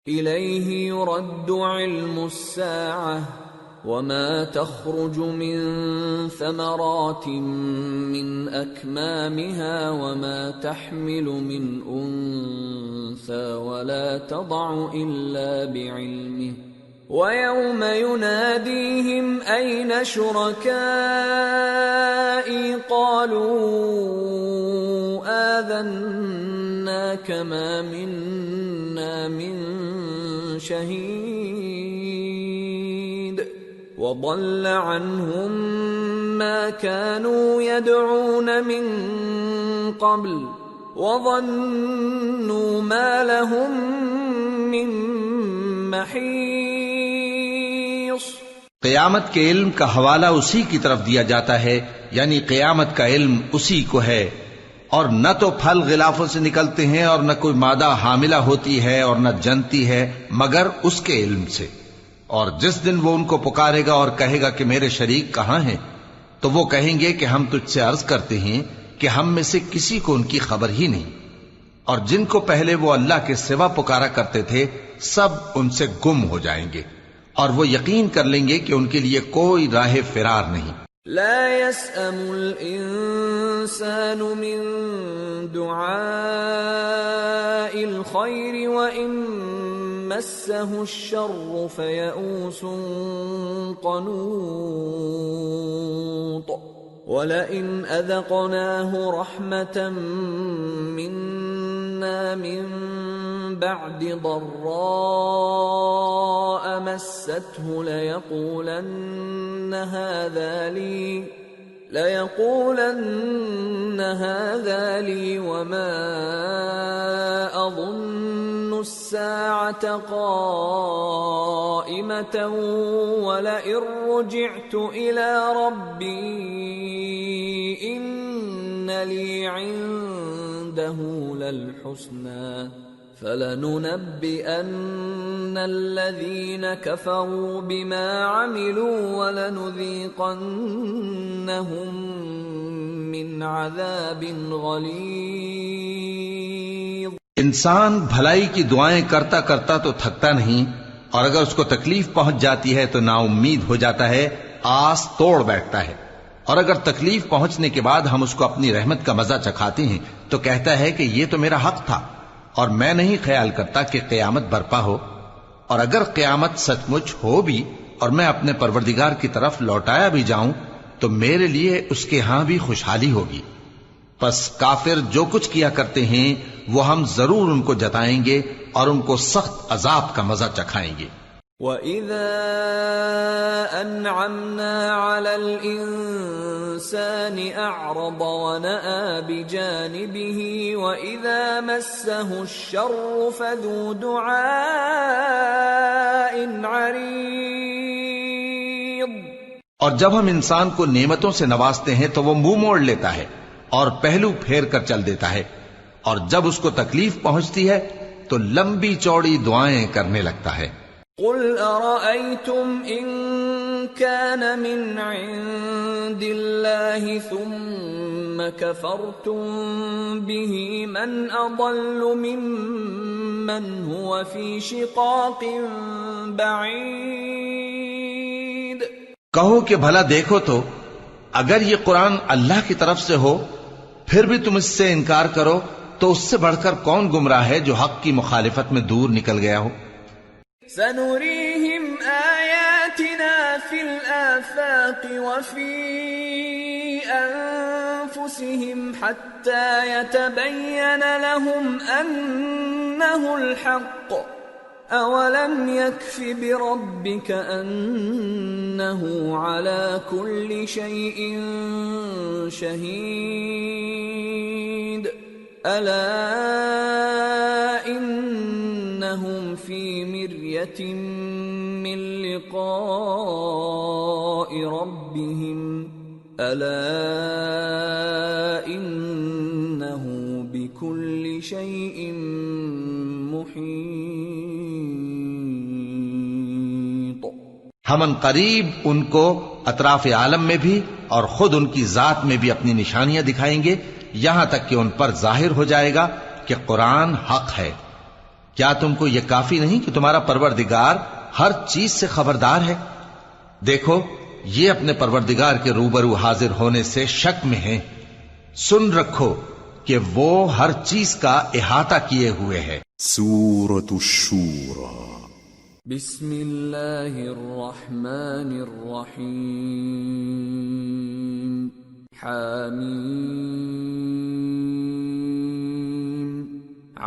إليه يرد علم الساعة وما تخرج من ثمرات من أكمامها وما تحمل من أنثى ولا تضع إلا بعلمه ويوم يناديهم أين شركائي قالوا آذناك ما منا من شهيد وضل عنهم ما كانوا يدعون من قبل وظنوا ما لهم من محيص۔ قیامت کے علم کا حوالہ اسی کی طرف دیا جاتا ہے، یعنی قیامت کا علم اسی کو ہے، اور نہ تو پھل غلافوں سے نکلتے ہیں اور نہ کوئی مادہ حاملہ ہوتی ہے اور نہ جنتی ہے مگر اس کے علم سے۔ اور جس دن وہ ان کو پکارے گا اور کہے گا کہ میرے شریک کہاں ہیں، تو وہ کہیں گے کہ ہم تجھ سے عرض کرتے ہیں کہ ہم میں سے کسی کو ان کی خبر ہی نہیں، اور جن کو پہلے وہ اللہ کے سوا پکارا کرتے تھے سب ان سے گم ہو جائیں گے، اور وہ یقین کر لیں گے کہ ان کے لیے کوئی راہ فرار نہیں۔ لا يسأم الإنسان من دعاء الخير وإن مسه الشر فيئوس قنوط ولئن أذقناه رحمة منا من بعد ضراء مسته ليقولن هذا لي وما أظن الساعة قائمة ولئن رجعت إلى ربي إن لي عنده للحسنى فلننبئن الذين كفروا بما عملوا ولنذيقنهم من عذاب غلیظ۔ انسان بھلائی کی دعائیں کرتا کرتا تو تھکتا نہیں، اور اگر اس کو تکلیف پہنچ جاتی ہے تو نا امید ہو جاتا ہے، آس توڑ بیٹھتا ہے، اور اگر تکلیف پہنچنے کے بعد ہم اس کو اپنی رحمت کا مزہ چکھاتے ہیں تو کہتا ہے کہ یہ تو میرا حق تھا اور میں نہیں خیال کرتا کہ قیامت برپا ہو، اور اگر قیامت سچ مچ ہو بھی اور میں اپنے پروردگار کی طرف لوٹایا بھی جاؤں تو میرے لیے اس کے ہاں بھی خوشحالی ہوگی۔ پس کافر جو کچھ کیا کرتے ہیں وہ ہم ضرور ان کو جتائیں گے اور ان کو سخت عذاب کا مزہ چکھائیں گے۔ وَإِذَا أَنْعَمْنَا عَلَى الْإِنسَانِ أَعْرَضَ وَنَأَى بِجَانِبِهِ وَإِذَا مَسَّهُ الشَّرُّ فَذُو دُعَاءٍ عَرِيضٍ۔ اور جب ہم انسان کو نعمتوں سے نوازتے ہیں تو وہ منہ موڑ لیتا ہے اور پہلو پھیر کر چل دیتا ہے، اور جب اس کو تکلیف پہنچتی ہے تو لمبی چوڑی دعائیں کرنے لگتا ہے۔ قل أرأيتم إن كان من عند الله ثم كفرتم به من أضل ممن هو في شقاق بعيد۔ کہو کہ بھلا دیکھو تو اگر یہ قرآن اللہ کی طرف سے ہو پھر بھی تم اس سے انکار کرو تو اس سے بڑھ کر کون گمراہ ہے جو حق کی مخالفت میں دور نکل گیا ہو۔ سنريهم آياتنا في الآفاق وفي أنفسهم حتى يتبين لهم أنه الحق أولم يكف بربك أنه على كل شيء شهيد ألا إنهم في مرية من لقاء ربهم ألا إنه بكل شيء محيط۔ ہم ان قریب ان کو اطراف عالم میں بھی اور خود ان کی ذات میں بھی اپنی نشانیاں دکھائیں گے، یہاں تک کہ ان پر ظاہر ہو جائے گا کہ قرآن حق ہے۔ کیا تم کو یہ کافی نہیں کہ تمہارا پروردگار ہر چیز سے خبردار ہے؟ دیکھو یہ اپنے پروردگار کے روبرو حاضر ہونے سے شک میں ہیں، سن رکھو کہ وہ ہر چیز کا احاطہ کیے ہوئے ہے۔ سورة الشورى بسم اللہ الرحمن الرحیم حامیم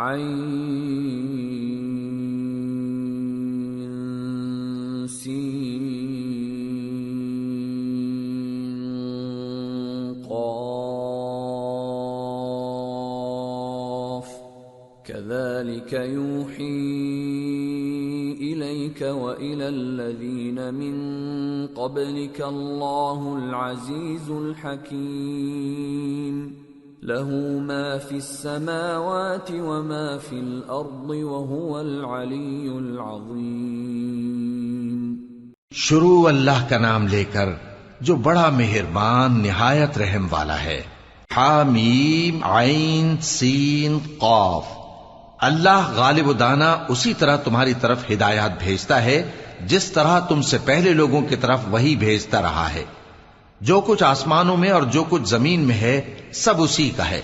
عین سین قاف كذلك يوحي إليك وإلى الذين من قبلك الله العزيز الحكيم له ما في السماوات وما في الأرض وهو العلي العظيم۔ شروع اللہ کا نام لے کر جو بڑا مہربان نہایت رحم والا ہے۔ حامیم عین سین قاف۔ اللہ غالب و دانا اسی طرح تمہاری طرف ہدایات بھیجتا ہے جس طرح تم سے پہلے لوگوں کی طرف وہی بھیجتا رہا ہے۔ جو کچھ آسمانوں میں اور جو کچھ زمین میں ہے سب اسی کا ہے،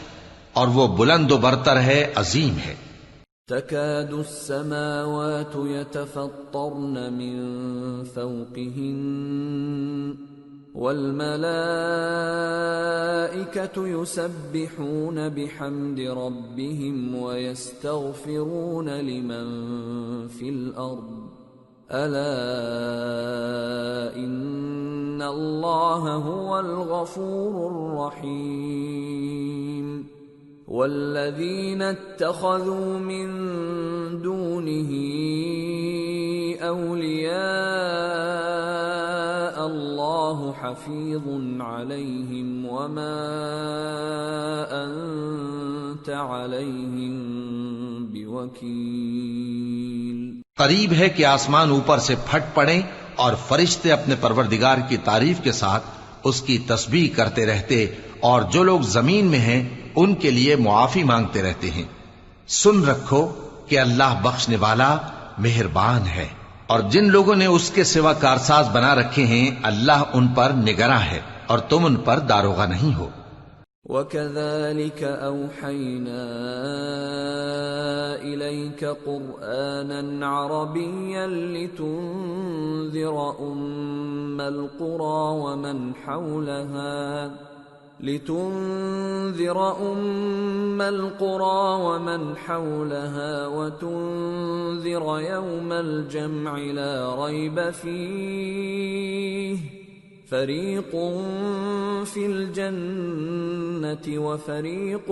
اور وہ بلند و برتر ہے، عظیم ہے۔ تكاد السماوات يتفطرن من فوقهن والملائكة يسبحون بحمد ربهم ويستغفرون لمن في الأرض ألا إن الله هو الغفور الرحيم والذين اتخذوا من دونه أولياء الله حفيظ عليهم وما أنت عليهم بوكيل۔ قریب ہے کہ آسمان اوپر سے پھٹ پڑیں اور فرشتے اپنے پروردگار کی تعریف کے ساتھ اس کی تسبیح کرتے رہتے، اور جو لوگ زمین میں ہیں ان کے لیے معافی مانگتے رہتے ہیں۔ سن رکھو کہ اللہ بخشنے والا مہربان ہے، اور جن لوگوں نے اس کے سوا کارساز بنا رکھے ہیں اللہ ان پر نگراں ہے، اور تم ان پر داروغہ نہیں ہو۔ وَكَذَلِكَ أَوْحَيْنَا إِلَيْكَ قُرْآنًا عَرَبِيًّا لِتُنذِرَ أُمَّ الْقُرَى وَمَنْ حَوْلَهَا وَتُنذِرَ يَوْمَ الْجَمْعِ لَا رَيْبَ فِيهِ فَرِيقٌ فِي الْجَنَّةِ وَفَرِيقٌ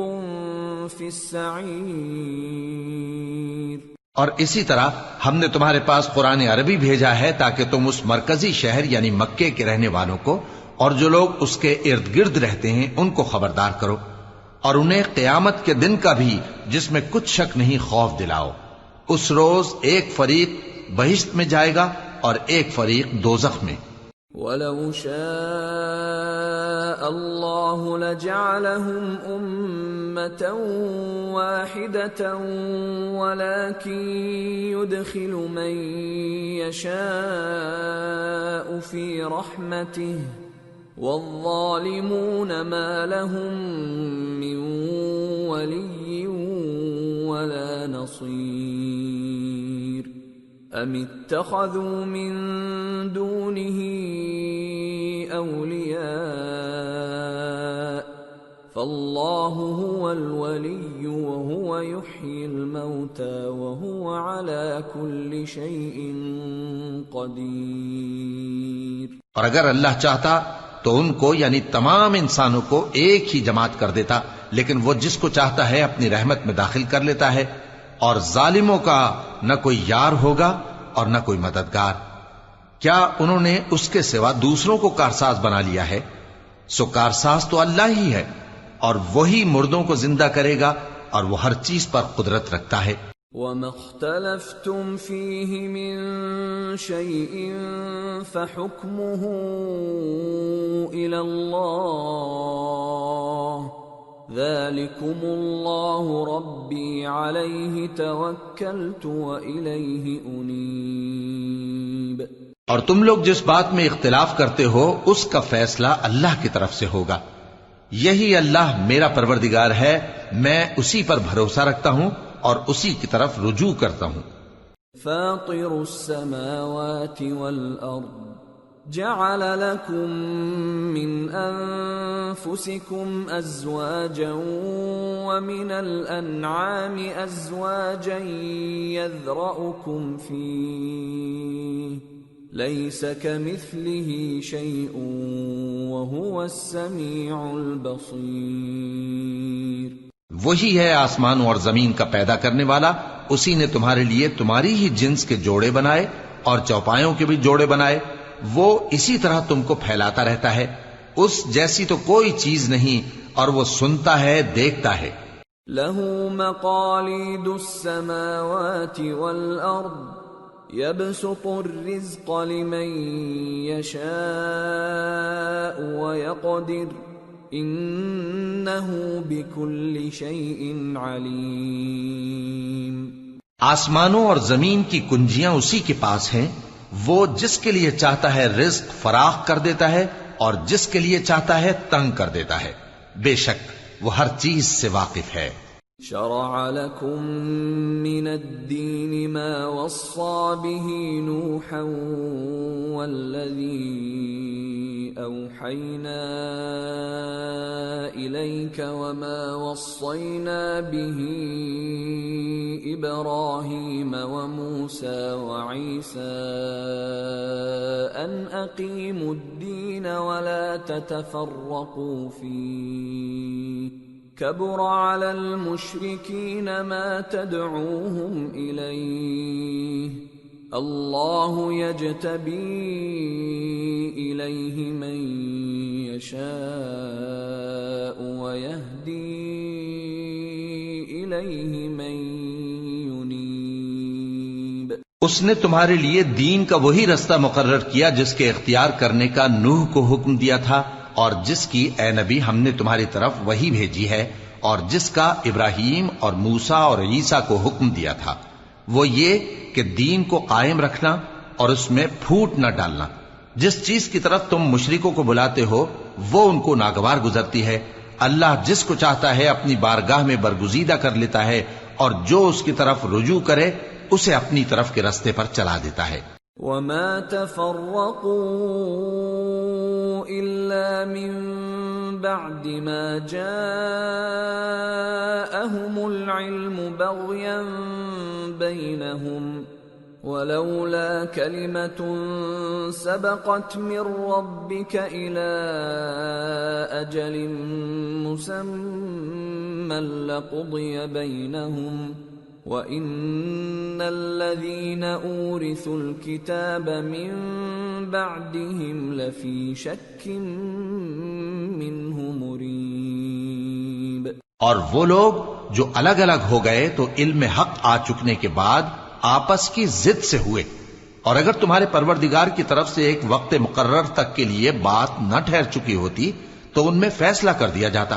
فِي السَّعِيرِ۔ اور اسی طرح ہم نے تمہارے پاس قرآن عربی بھیجا ہے تاکہ تم اس مرکزی شہر یعنی مکے کے رہنے والوں کو اور جو لوگ اس کے ارد گرد رہتے ہیں ان کو خبردار کرو، اور انہیں قیامت کے دن کا بھی جس میں کچھ شک نہیں خوف دلاؤ۔ اس روز ایک فریق بہشت میں جائے گا اور ایک فریق دوزخ میں۔ وَلَوْ شَاءَ اللَّهُ لَجَعَلَهُمْ أُمَّةً وَاحِدَةً وَلَكِنْ يُدْخِلُ مَنْ يَشَاءُ فِي رَحْمَتِهِ وَالظَّالِمُونَ مَا لَهُمْ مِنْ وَلِيٍّ وَلَا نَصِيرٍ أَمِ اتَّخَذُوا مِن دُونِهِ أَوْلِيَاءَ فَاللَّهُ هُوَ الْوَلِيُّ وَهُوَ يُحْيِي الْمَوْتَى وَهُوَ عَلَى كُلِّ شَيْءٍ قَدِيرٌ۔ اور اگر اللہ چاہتا تو ان کو یعنی تمام انسانوں کو ایک ہی جماعت کر دیتا، لیکن وہ جس کو چاہتا ہے اپنی رحمت میں داخل کر لیتا ہے، اور ظالموں کا نہ کوئی یار ہوگا اور نہ کوئی مددگار۔ کیا انہوں نے اس کے سوا دوسروں کو کارساز بنا لیا ہے؟ سو کارساز تو اللہ ہی ہے، اور وہی مردوں کو زندہ کرے گا، اور وہ ہر چیز پر قدرت رکھتا ہے۔ وَمَا اخْتَلَفْتُمْ فِيهِ مِنْ شَيْءٍ فَحُكْمُهُ إِلَى اللَّهِ ذلكم الله ربي عليه توكلت وإليه أنيب۔ اور تم لوگ جس بات میں اختلاف کرتے ہو اس کا فیصلہ اللہ کی طرف سے ہوگا۔ یہی اللہ میرا پروردگار ہے، میں اسی پر بھروسہ رکھتا ہوں اور اسی کی طرف رجوع کرتا ہوں۔ فاطر السماوات والأرض جعل لكم من أنفسكم أزواجا ومن الأنعام أزواجا يذرأكم فيه ليس كمثله شيء وهو السميع البصير۔ وہی ہے آسمانوں اور زمین کا پیدا کرنے والا، اسی نے تمہارے لیے تمہاری ہی جنس کے جوڑے بنائے اور چوپایوں کے بھی جوڑے بنائے، وہ اسی طرح تم کو پھیلاتا رہتا ہے، اس جیسی تو کوئی چیز نہیں، اور وہ سنتا ہے، دیکھتا ہے۔ له مقاليد السماوات والأرض يبسط الرزق لمن يشاء ويقدر انه بكل شيء عليم۔ آسمانوں اور زمین کی کنجیاں اسی کے پاس ہیں، وہ جس کے لیے چاہتا ہے رزق فراخ کر دیتا ہے اور جس کے لیے چاہتا ہے تنگ کر دیتا ہے، بے شک وہ ہر چیز سے واقف ہے۔ شرع لكم من الدين ما وصى به نوحا والذي أوحينا إليك وما وصينا به إبراهيم وموسى وعيسى أن أقيموا الدين ولا تتفرقوا فيه كبر على المشركين ما تدعوهم إليه الله يجتبي إليه من يشاء ويهدي إليه من ينيب۔ اس نے تمہارے لیے دین کا وہی رستہ مقرر کیا جس کے اختیار کرنے کا نوح کو حکم دیا تھا، اور جس کی اے نبی ہم نے تمہاری طرف وہی بھیجی ہے، اور جس کا ابراہیم اور موسیٰ اور عیسیٰ کو حکم دیا تھا، وہ یہ کہ دین کو قائم رکھنا اور اس میں پھوٹ نہ ڈالنا۔ جس چیز کی طرف تم مشرکوں کو بلاتے ہو وہ ان کو ناگوار گزرتی ہے، اللہ جس کو چاہتا ہے اپنی بارگاہ میں برگزیدہ کر لیتا ہے، اور جو اس کی طرف رجوع کرے اسے اپنی طرف کے رستے پر چلا دیتا ہے۔ وما تفرقوا إلا من بعد ما جاءهم العلم بغيا بينهم ولولا كلمة سبقت من ربك إلى أجل مسمى لقضي بينهم وَإِنَّ الَّذِينَ أُورِثُوا الْكِتَابَ مِنْ بَعْدِهِمْ لَفِي شَكٍّ مِّنْهُ مُرِيبٍ۔ اور وہ لوگ جو الگ الگ ہو گئے تو علم حق آ چکنے کے بعد آپس کی ضد سے ہوئے، اور اگر تمہارے پروردگار کی طرف سے ایک وقت مقرر تک کے لیے بات نہ ٹھہر چکی ہوتی تو ان میں فیصلہ کر دیا جاتا،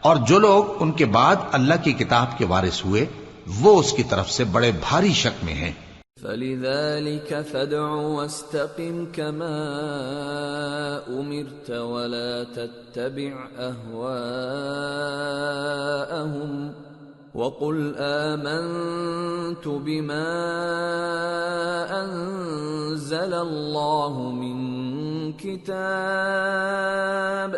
اور جو لوگ ان کے بعد اللہ کی کتاب کے وارث ہوئے وہ اس کی طرف سے بڑے بھاری شک میں ہیں۔ فَلِذَلِكَ فَادْعُ وَاسْتَقِمْ كَمَا أُمِرْتَ وَلَا تَتَّبِعْ أَهْوَاءَهُمْ وَقُلْ آمَنْتُ بِمَا أَنزَلَ اللَّهُ مِنْ كِتَابٍ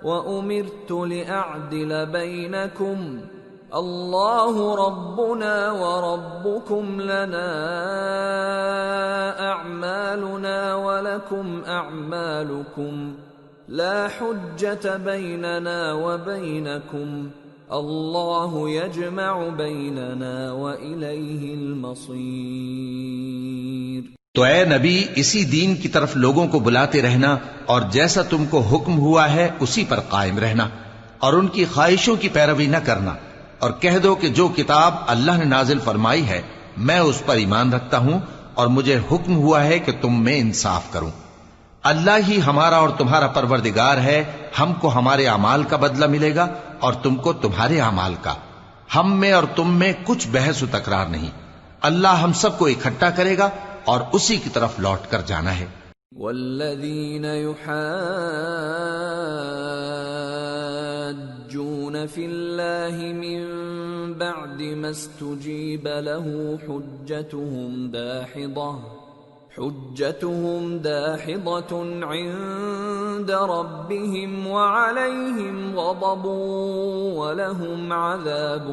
وَأُمِرْتُ لِأَعْدِلَ بَيْنَكُمْ اللہ ربنا وربکم لنا اعمالنا ولکم اعمالکم لا حجت بیننا وبینکم اللہ یجمع بیننا والیہ المصیر۔ تو اے نبی اسی دین کی طرف لوگوں کو بلاتے رہنا، اور جیسا تم کو حکم ہوا ہے اسی پر قائم رہنا، اور ان کی خواہشوں کی پیروی نہ کرنا، اور کہہ دو کہ جو کتاب اللہ نے نازل فرمائی ہے میں اس پر ایمان رکھتا ہوں، اور مجھے حکم ہوا ہے کہ تم میں انصاف کروں۔ اللہ ہی ہمارا اور تمہارا پروردگار ہے، ہم کو ہمارے اعمال کا بدلہ ملے گا اور تم کو تمہارے اعمال کا، ہم میں اور تم میں کچھ بحث و تکرار نہیں، اللہ ہم سب کو اکٹھا کرے گا اور اسی کی طرف لوٹ کر جانا ہے۔ والذین یحاجون فی اللہ من بعد ما استجیب له حجتهم داحضة عند ربهم وعليهم غضب ولهم عذاب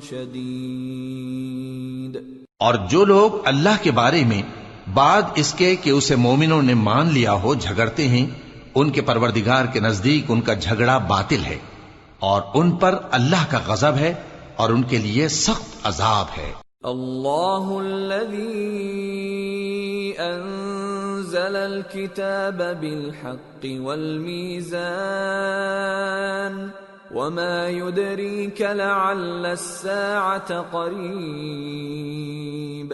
شدید۔ اور جو لوگ اللہ کے بارے میں بعد اس کے کہ اسے مومنوں نے مان لیا ہو جھگڑتے ہیں، ان کے پروردگار کے نزدیک ان کا جھگڑا باطل ہے اور ان پر اللہ کا غضب ہے اور ان کے لیے سخت عذاب ہے۔ اللہ الذی انزل الكتاب بالحق والمیزان وما يدريك لعل الساعة قريب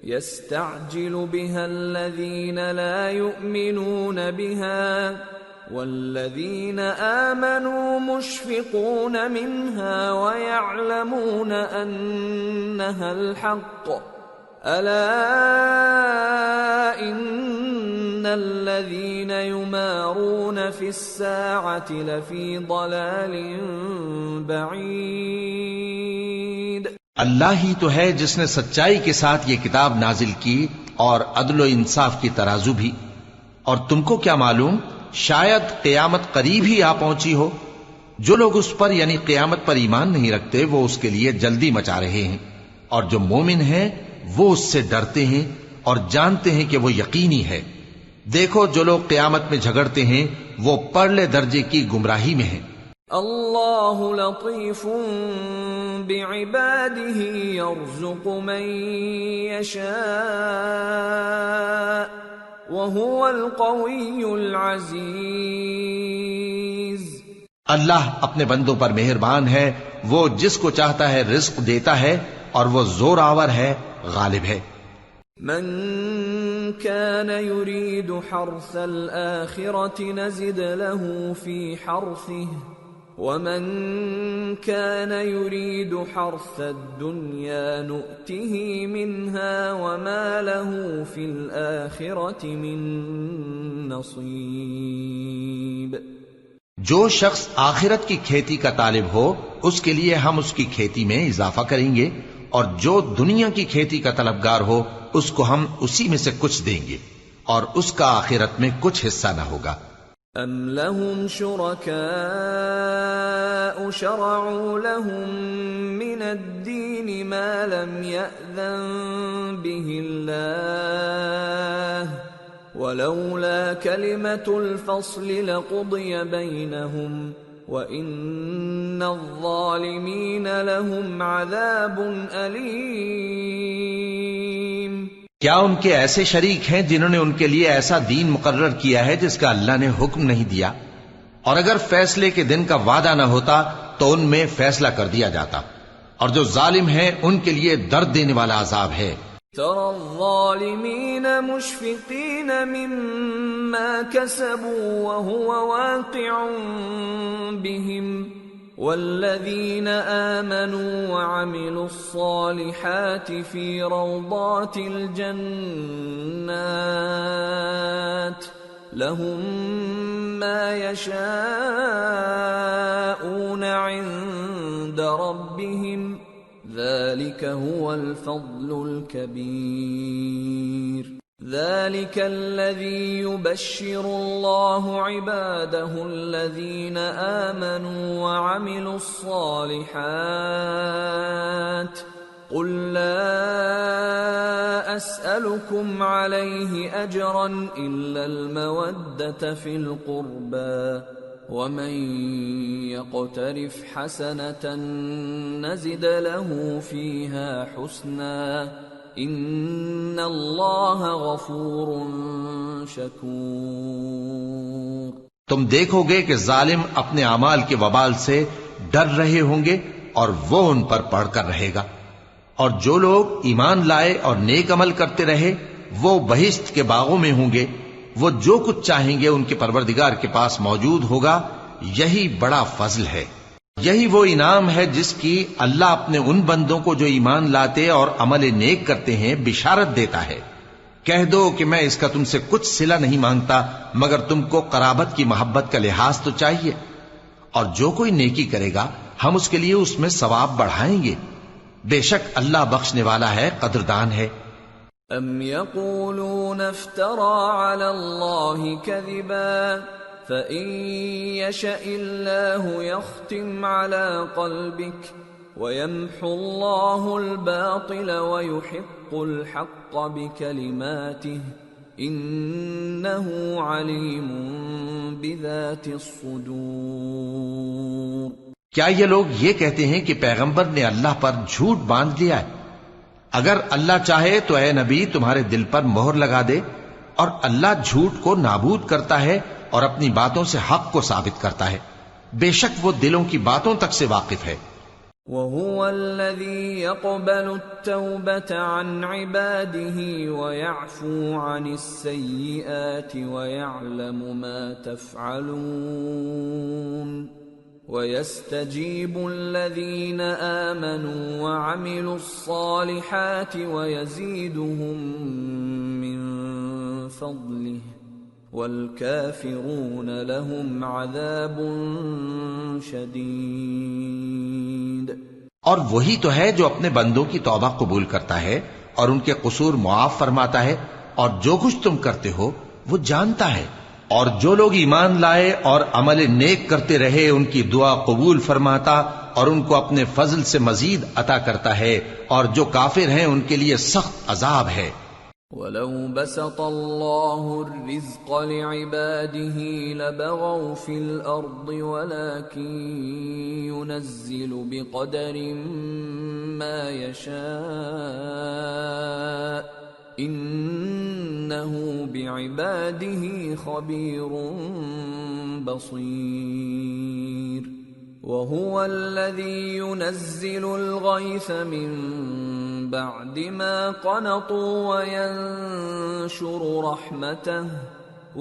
يستعجل بها الذين لا يؤمنون بها والذين آمنوا مشفقون منها ويعلمون أنها الحق ألا إن الذين يمارون في الساعة لفي ضلال بعيد۔ اللہ ہی تو ہے جس نے سچائی کے ساتھ یہ کتاب نازل کی اور عدل و انصاف کی ترازو بھی، اور تم کو کیا معلوم شاید قیامت قریب ہی آ پہنچی ہو۔ جو لوگ اس پر یعنی قیامت پر ایمان نہیں رکھتے وہ اس کے لیے جلدی مچا رہے ہیں، اور جو مومن ہیں وہ اس سے ڈرتے ہیں اور جانتے ہیں کہ وہ یقینی ہے۔ دیکھو جو لوگ قیامت میں جھگڑتے ہیں وہ پرلے درجے کی گمراہی میں ہیں۔ اللہ لطیف بعباده يرزق من يشاء وهو القوی العزیز۔ اللہ اپنے بندوں پر مہربان ہے، وہ جس کو چاہتا ہے رزق دیتا ہے اور وہ زور آور ہے، غالب ہے۔ من كان يريد حرث الآخرة نزد له في حرثه ومن كان يريد حرث الدنيا نؤته منها وما له في الآخرة من نصيب۔ جو شخص آخرت کی کھیتی کا طالب ہو اس کے لیے ہم اس کی کھیتی میں اضافہ کریں گے، اور جو دنیا کی کھیتی کا طلبگار ہو اس کو ہم اسی میں سے کچھ دیں گے اور اس کا آخرت میں کچھ حصہ نہ ہوگا۔ ام لهم شركاء شرعوا لهم من الدين ما لم يأذن به الله ولولا كلمة الفصل لقضي بينهم وَإِنَّ الظَّالِمِينَ لَهُمْ عَذَابٌ أَلِيمٌ۔ کیا ان کے ایسے شریک ہیں جنہوں نے ان کے لیے ایسا دین مقرر کیا ہے جس کا اللہ نے حکم نہیں دیا؟ اور اگر فیصلے کے دن کا وعدہ نہ ہوتا تو ان میں فیصلہ کر دیا جاتا، اور جو ظالم ہیں ان کے لیے درد دینے والا عذاب ہے۔ ترى الظالمين مشفقين مما كسبوا وهو واقع بهم والذين آمنوا وعملوا الصالحات في روضات الجنات لهم ما يشاءون عند ربهم ذلك هو الفضل الكبير۔ ذلك الذي يبشر الله عباده الذين آمنوا وعملوا الصالحات قل لا أسألكم عليه أجرا إلا المودة في القربى ومن يقترف حسنة نزد له فيها حسنا إن الله غفور شكور۔ تم دیکھو گے کہ ظالم اپنے اعمال کے وبال سے ڈر رہے ہوں گے اور وہ ان پر پڑھ کر رہے گا، اور جو لوگ ایمان لائے اور نیک عمل کرتے رہے وہ بہشت کے باغوں میں ہوں گے، وہ جو کچھ چاہیں گے ان کے پروردگار کے پاس موجود ہوگا. یہی بڑا فضل ہے. یہی وہ انعام ہے جس کی اللہ اپنے ان بندوں کو جو ایمان لاتے اور عمل نیک کرتے ہیں بشارت دیتا ہے. کہہ دو کہ میں اس کا تم سے کچھ صلہ نہیں مانگتا مگر تم کو قرابت کی محبت کا لحاظ تو چاہیے. اور جو کوئی نیکی کرے گا ہم اس کے لیے اس میں ثواب بڑھائیں گے. بے شک اللہ بخشنے والا ہے، قدردان ہے. ام یقولون افترى على الله كذبا فإن يشأ الله يختم على قلبك ويمحو الله الباطل ويحق الحق بكلماته إنه عليم بذات الصدور. کیا یہ لوگ یہ کہتے ہیں کہ پیغمبر نے اللہ پر جھوٹ باندھ لیا ہے؟ اگر اللہ چاہے تو اے نبی تمہارے دل پر مہر لگا دے، اور اللہ جھوٹ کو نابود کرتا ہے اور اپنی باتوں سے حق کو ثابت کرتا ہے. بے شک وہ دلوں کی باتوں تک سے واقف ہے. وَهُوَ الَّذِي يَقْبَلُ التَّوْبَةَ عَنْ عِبَادِهِ وَيَعْفُو عَنِ السَّيِّئَاتِ وَيَعْلَمُ مَا تَفْعَلُونَ وَيَسْتَجِيبُ الَّذِينَ آمَنُوا وَعَمِلُوا الصَّالِحَاتِ وَيَزِيدُهُم مِّن فَضْلِهِ وَالْكَافِرُونَ لَهُمْ عَذَابٌ شَدِيدٌ. اور وہی تو ہے جو اپنے بندوں کی توبہ قبول کرتا ہے اور ان کے قصور معاف فرماتا ہے، اور جو کچھ تم کرتے ہو وہ جانتا ہے. اور جو لوگ ایمان لائے اور عمل نیک کرتے رہے ان کی دعا قبول فرماتا اور ان کو اپنے فضل سے مزید عطا کرتا ہے، اور جو کافر ہیں ان کے لیے سخت عذاب ہے. وَلَوْ بَسَطَ اللَّهُ الرِّزْقَ لِعِبَادِهِ لَبَغَوْا فِي الْأَرْضِ وَلَكِنْ يُنَزِّلُ بِقَدَرٍ مَا يَشَاءُ إِنَّهُ بِعِبَادِهِ خَبِيرٌ بَصِيرٌ. وَهُوَ الَّذِي يُنَزِّلُ الْغَيْثَ مِن بَعْدِ مَا قَنَطُوا وَيَنشُرُ رَحْمَتَهُ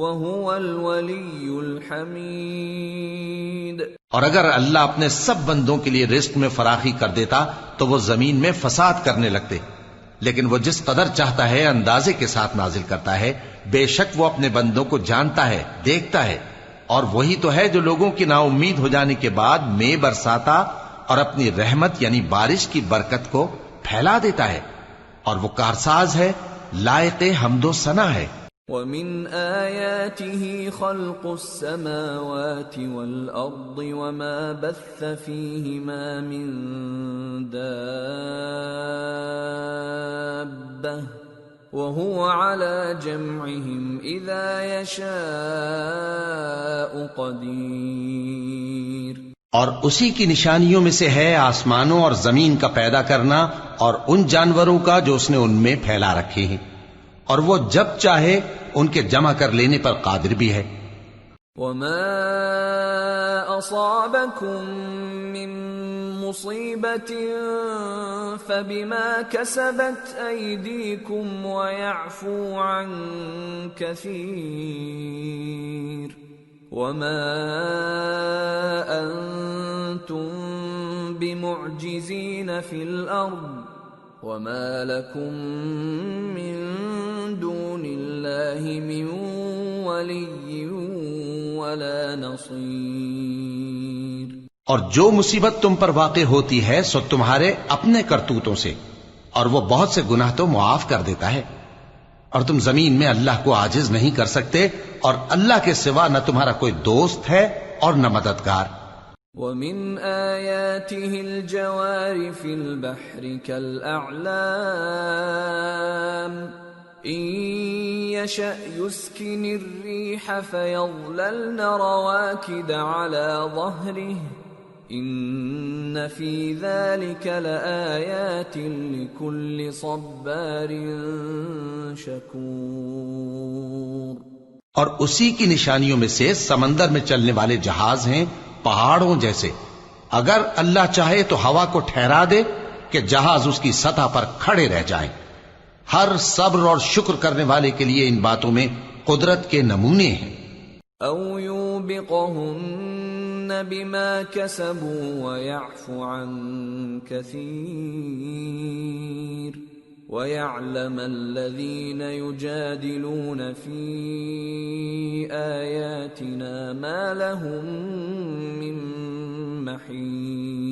وَهُوَ الْوَلِيُّ الْحَمِيدُ. اور اگر اللہ اپنے سب بندوں کے لیے رزق میں فراخی کر دیتا تو وہ زمین میں فساد کرنے لگتے، لیکن وہ جس قدر چاہتا ہے اندازے کے ساتھ نازل کرتا ہے. بے شک وہ اپنے بندوں کو جانتا ہے، دیکھتا ہے. اور وہی تو ہے جو لوگوں کی نا امید ہو جانے کے بعد میں برساتا اور اپنی رحمت یعنی بارش کی برکت کو پھیلا دیتا ہے، اور وہ کارساز ہے، لائق حمد و ثنا ہے. وَمِنْ آيَاتِهِ خَلْقُ السَّمَاوَاتِ وَالْأَرْضِ وَمَا بَثَّ فِيهِمَا مِن دَابَّةٍ وَهُوَ عَلَى جَمْعِهِمْ إِذَا يَشَاءُ قَدِيرٌ. اور اسی کی نشانیوں میں سے ہے آسمانوں اور زمین کا پیدا کرنا اور ان جانوروں کا جو اس نے ان میں پھیلا رکھے ہیں، اور وہ جب چاہے ان کے جمع کر لینے پر قادر بھی ہے. وَمَا أَصَابَكُم مِّن مُّصِيبَةٍ فَبِمَا كَسَبَتْ أَيْدِيكُمْ وَيَعْفُو عَن كَثِيرٍ وَمَا أَنتُم بِمُعْجِزِينَ فِي الْأَرْضِ وَمَا لَكُم مِّن دُونِ اللَّهِ مِن وَلِيٍّ وَلَا نَصِيرٍ. اور جو مصیبت تم پر واقع ہوتی ہے سو تمہارے اپنے کرتوتوں سے، اور وہ بہت سے گناہ تو معاف کر دیتا ہے. اور تم زمین میں اللہ کو عاجز نہیں کر سکتے، اور اللہ کے سوا نہ تمہارا کوئی دوست ہے اور نہ مددگار. وَمِنْ آيَاتِهِ الْجَوَارِ فِي الْبَحْرِ كَالْأَعْلَامِ إِنْ يَشَأْ يُسْكِنِ الرِّيحَ فَيَظْلَلْنَ رَوَاكِدَ عَلَى ظَهْرِهِ إِنَّ فِي ذَلِكَ لَآيَاتٍ لِكُلِّ صَبَّارٍ شَكُورٍ. اور اسی کی نشانیوں میں سے سمندر میں چلنے والے جہاز ہیں پہاڑوں جیسے. اگر اللہ چاہے تو ہوا کو ٹھہرا دے کہ جہاز اس کی سطح پر کھڑے رہ جائیں. ہر صبر اور شکر کرنے والے کے لیے ان باتوں میں قدرت کے نمونے ہیں. او یوبقہن بما کسبوا ویعفو عن کثیر وَيَعْلَمَ الَّذِينَ يُجَادِلُونَ فِي آيَاتِنَا مَا لَهُم مِّن مَّحِيصٍ.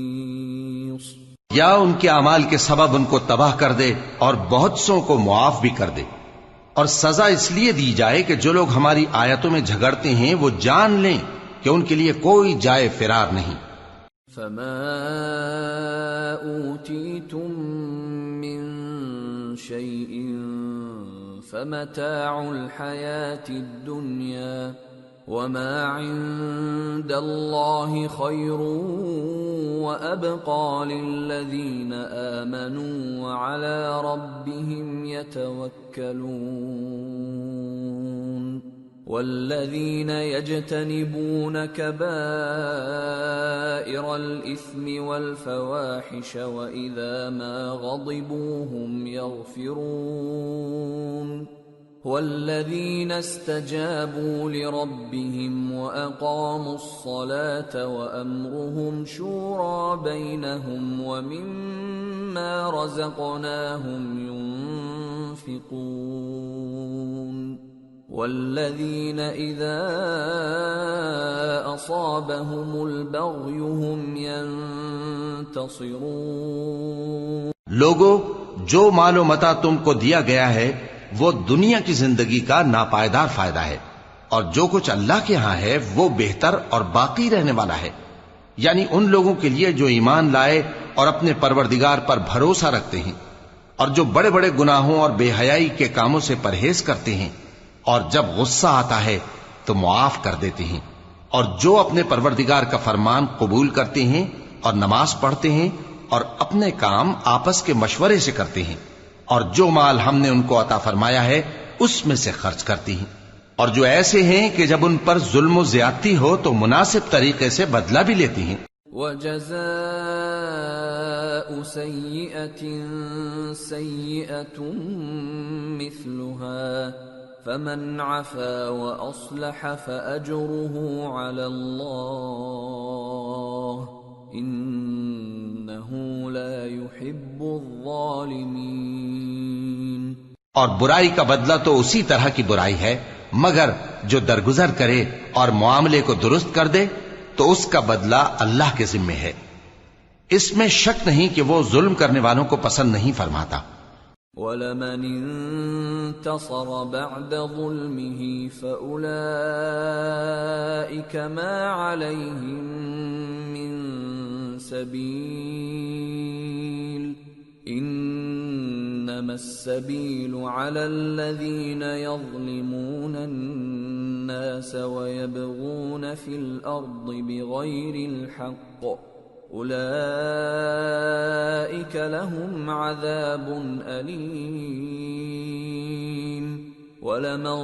یا ان کے اعمال کے سبب ان کو تباہ کر دے اور بہت سوں کو معاف بھی کر دے. اور سزا اس لیے دی جائے کہ جو لوگ ہماری آیتوں میں جھگڑتے ہیں وہ جان لیں کہ ان کے لیے کوئی جائے فرار نہیں. فَمَا أُوتِيتُم مِّن شَيْءٍ فَمَتَاعُ الْحَيَاةِ الدُّنْيَا وَمَا عِندَ اللَّهِ خَيْرٌ وَأَبْقَى لِلَّذِينَ آمَنُوا وَعَلَى رَبِّهِمْ يَتَوَكَّلُونَ. وَالَّذِينَ يَجْتَنِبُونَ كَبَائِرَ الْإِثْمِ وَالْفَوَاحِشَ وَإِذَا مَا غَضِبُوا هُمْ يَغْفِرُونَ. وَالَّذِينَ اسْتَجَابُوا لِرَبِّهِمْ وَأَقَامُوا الصَّلَاةَ وَأَمْرُهُمْ شُورَى بَيْنَهُمْ وَمِمَّا رَزَقْنَاهُمْ يُنْفِقُونَ. وَالَّذِينَ إِذَا أَصَابَهُمُ الْبَغْيُ هُمْ يَنْتَصِرُونَ. لوگو، جو مال و متاع تم کو دیا گیا ہے وہ دنیا کی زندگی کا ناپائیدار فائدہ ہے، اور جو کچھ اللہ کے ہاں ہے وہ بہتر اور باقی رہنے والا ہے. یعنی ان لوگوں کے لیے جو ایمان لائے اور اپنے پروردگار پر بھروسہ رکھتے ہیں، اور جو بڑے بڑے گناہوں اور بے حیائی کے کاموں سے پرہیز کرتے ہیں، اور جب غصہ آتا ہے تو معاف کر دیتے ہیں، اور جو اپنے پروردگار کا فرمان قبول کرتے ہیں اور نماز پڑھتے ہیں اور اپنے کام آپس کے مشورے سے کرتے ہیں، اور جو مال ہم نے ان کو عطا فرمایا ہے اس میں سے خرچ کرتی ہیں. اور جو ایسے ہیں کہ جب ان پر ظلم و زیادتی ہو تو مناسب طریقے سے بدلہ بھی لیتی ہیں. وَجَزَاءُ سَيِّئَةٍ سَيِّئَةٌ مِثْلُهَا فَمَنْ عَفَا وَأَصْلَحَ فَأَجْرُهُ عَلَى اللَّهِ إِنَّهُ لَا يُحِبُّ الظَّالِمِينَ. اور برائی کا بدلہ تو اسی طرح کی برائی ہے، مگر جو درگزر کرے اور معاملے کو درست کر دے تو اس کا بدلہ اللہ کے ذمے ہے. اس میں شک نہیں کہ وہ ظلم کرنے والوں کو پسند نہیں فرماتا. وَلَمَنِ انتصر بعد ظلمه فأولئك ما عليهم من سبيل إنما السبيل على الذين يظلمون الناس ويبغون في الأرض بغير الحق أولئك لهم عذاب أليم وَلَمَن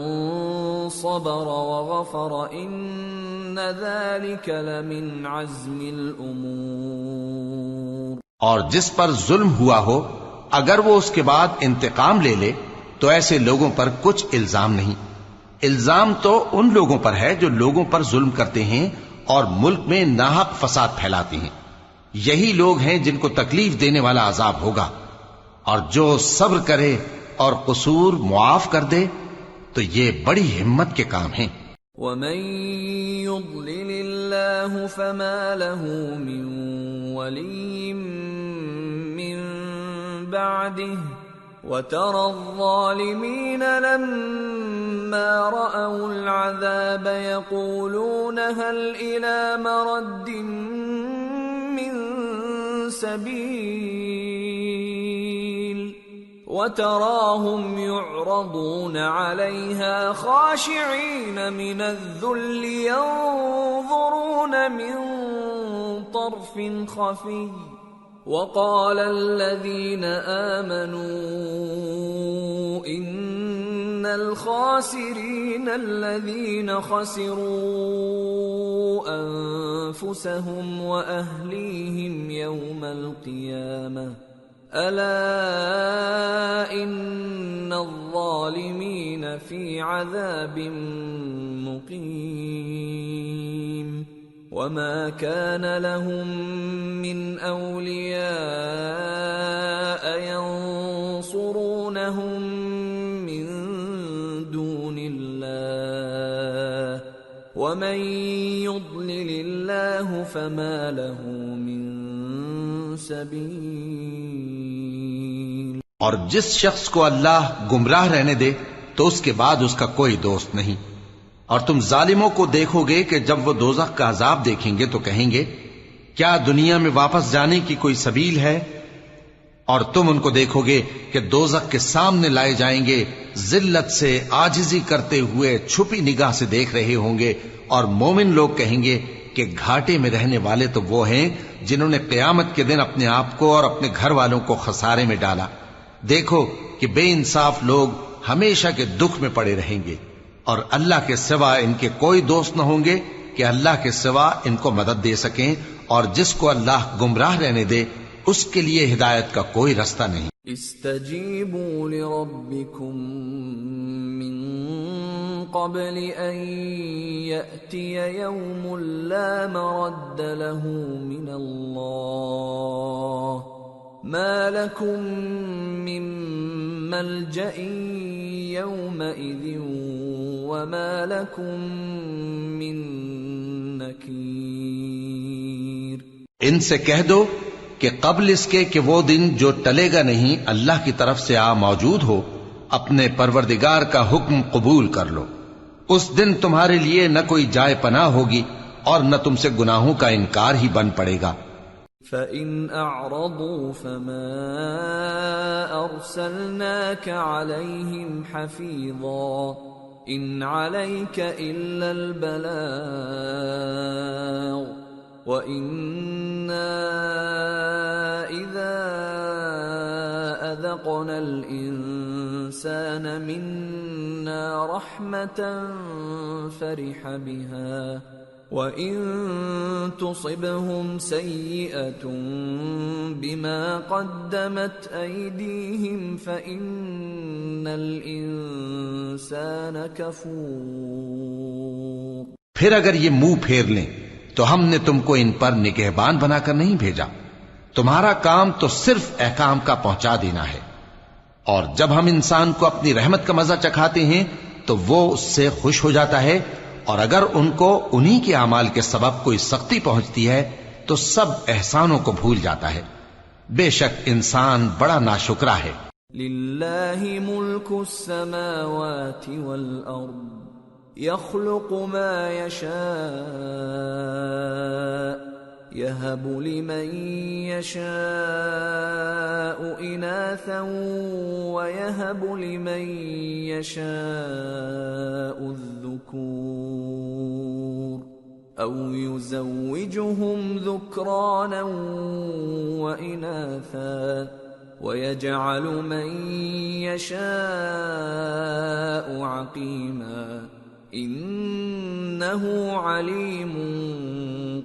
صَبَرَ وَغَفَرَ إِنَّ ذَلِكَ لَمِنْ عَزْمِ الْأُمُورِ. اور جس پر ظلم ہوا ہو اگر وہ اس کے بعد انتقام لے لے تو ایسے لوگوں پر کچھ الزام نہیں. الزام تو ان لوگوں پر ہے جو لوگوں پر ظلم کرتے ہیں اور ملک میں ناحق فساد پھیلاتے ہیں. یہی لوگ ہیں جن کو تکلیف دینے والا عذاب ہوگا. اور جو صبر کرے اور قصور معاف کر دے تو یہ بڑی ہمت کے کام ہیں. وَمَن يُضْلِلِ اللَّهُ فَمَا لَهُ مِن وَلِيٍّ مِّن بَعْدِهِ وَتَرَى الظَّالِمِينَ لَمَّا رَأَوُا الْعَذَابَ يَقُولُونَ هَلْ إِلَى مَرَدٍّ مِّن سَبِيلٍ وَتَرَاهُمْ يُعْرَضُونَ عَلَيْهَا خَاشِعِينَ مِنَ الذُّلِّ يَنظُرُونَ مِن طَرْفٍ خَفِيٍّ وَقَالَ الَّذِينَ آمَنُوا إِنَّ الْخَاسِرِينَ الَّذِينَ خَسِرُوا أَنفُسَهُمْ وَأَهْلِيهِمْ يَوْمَ الْقِيَامَةِ ألا إن الظالمين في عذاب مقيم وما كان لهم من أولياء ينصرونهم من دون الله ومن يضلل الله فما له من سبيل. اور جس شخص کو اللہ گمراہ رہنے دے تو اس کے بعد اس کا کوئی دوست نہیں. اور تم ظالموں کو دیکھو گے کہ جب وہ دوزخ کا عذاب دیکھیں گے تو کہیں گے کیا دنیا میں واپس جانے کی کوئی سبیل ہے؟ اور تم ان کو دیکھو گے کہ دوزخ کے سامنے لائے جائیں گے، ذلت سے عاجزی کرتے ہوئے چھپی نگاہ سے دیکھ رہے ہوں گے، اور مومن لوگ کہیں گے کہ گھاٹے میں رہنے والے تو وہ ہیں جنہوں نے قیامت کے دن اپنے آپ کو اور اپنے گھر والوں کو خسارے میں ڈالا. دیکھو کہ بے انصاف لوگ ہمیشہ کے دکھ میں پڑے رہیں گے، اور اللہ کے سوا ان کے کوئی دوست نہ ہوں گے کہ اللہ کے سوا ان کو مدد دے سکیں، اور جس کو اللہ گمراہ رہنے دے اس کے لیے ہدایت کا کوئی رستہ نہیں. استجیبوا لربکم من قبل ان یأتی یوم لا مرد له من اللہ ما لکم من ملجأ یومئذ وما لکم من نکیر. ان سے کہہ دو کہ قبل اس کے کہ وہ دن جو ٹلے گا نہیں اللہ کی طرف سے موجود ہو، اپنے پروردگار کا حکم قبول کر لو. اس دن تمہارے لیے نہ کوئی جائے پناہ ہوگی اور نہ تم سے گناہوں کا انکار ہی بن پڑے گا. فَإِنْ أَعْرَضُوا فَمَا أَرْسَلْنَاكَ عَلَيْهِمْ حَفِيظًا إِنْ عَلَيْكَ إِلَّا الْبَلَاغُ وَإِنَّا إِذَا أَذَقْنَا الْإِنسَانَ مِنَّا رَحْمَةً فَرِحَ بِهَا وَإِن تُصِبْهُمْ سَيِّئَةٌ بِمَا قَدَّمَتْ أَيْدِيهِمْ فَإِنَّ الْإِنسَانَ كَفُورٌ. پھر اگر یہ منہ پھیر لیں تو ہم نے تم کو ان پر نگہبان بنا کر نہیں بھیجا، تمہارا کام تو صرف احکام کا پہنچا دینا ہے، اور جب ہم انسان کو اپنی رحمت کا مزہ چکھاتے ہیں تو وہ اس سے خوش ہو جاتا ہے، اور اگر ان کو انہی کے اعمال کے سبب کوئی سختی پہنچتی ہے تو سب احسانوں کو بھول جاتا ہے. بے شک انسان بڑا ناشکرا ہے. للہ ملک السماوات والارض يخلق ما يشاء يهب لمن يشاء إناثا ويهب لمن يشاء الذكور أو يزوجهم ذكرانا وإناثا ويجعل من يشاء عقيما انہ علیم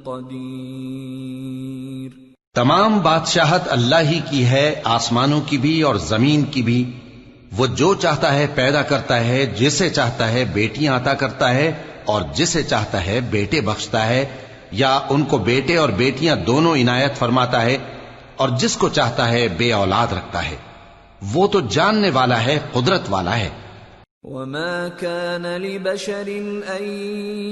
قدیر. تمام بادشاہت اللہ ہی کی ہے، آسمانوں کی بھی اور زمین کی بھی. وہ جو چاہتا ہے پیدا کرتا ہے، جسے چاہتا ہے بیٹیاں عطا کرتا ہے اور جسے چاہتا ہے بیٹے بخشتا ہے، یا ان کو بیٹے اور بیٹیاں دونوں عنایت فرماتا ہے، اور جس کو چاہتا ہے بے اولاد رکھتا ہے. وہ تو جاننے والا ہے، قدرت والا ہے. وما كان لبشر أن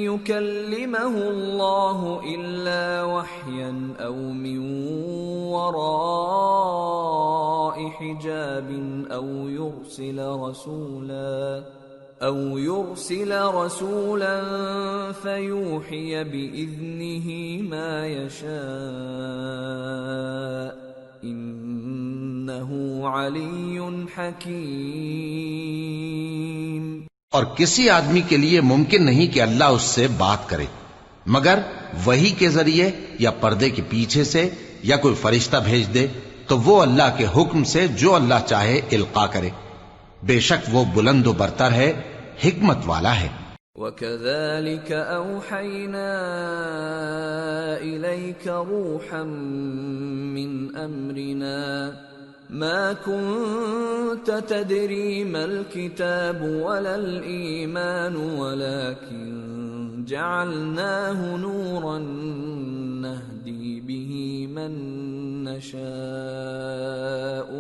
يكلمه الله إلا وحيا أو من وراء حجاب أو يرسل رسولا فيوحي بإذنه ما يشاء انہ علی حکیم. اور کسی آدمی کے لیے ممکن نہیں کہ اللہ اس سے بات کرے مگر وحی کے ذریعے یا پردے کے پیچھے سے یا کوئی فرشتہ بھیج دے تو وہ اللہ کے حکم سے جو اللہ چاہے القا کرے. بے شک وہ بلند و برتر ہے، حکمت والا ہے. وَكَذَلِكَ أَوْحَيْنَا إِلَيْكَ رُوحًا مِّنْ أَمْرِنَا ما كنت تدري ما الكتاب ولا الإيمان ولكن جعلناه نورا نهدي به من نشاء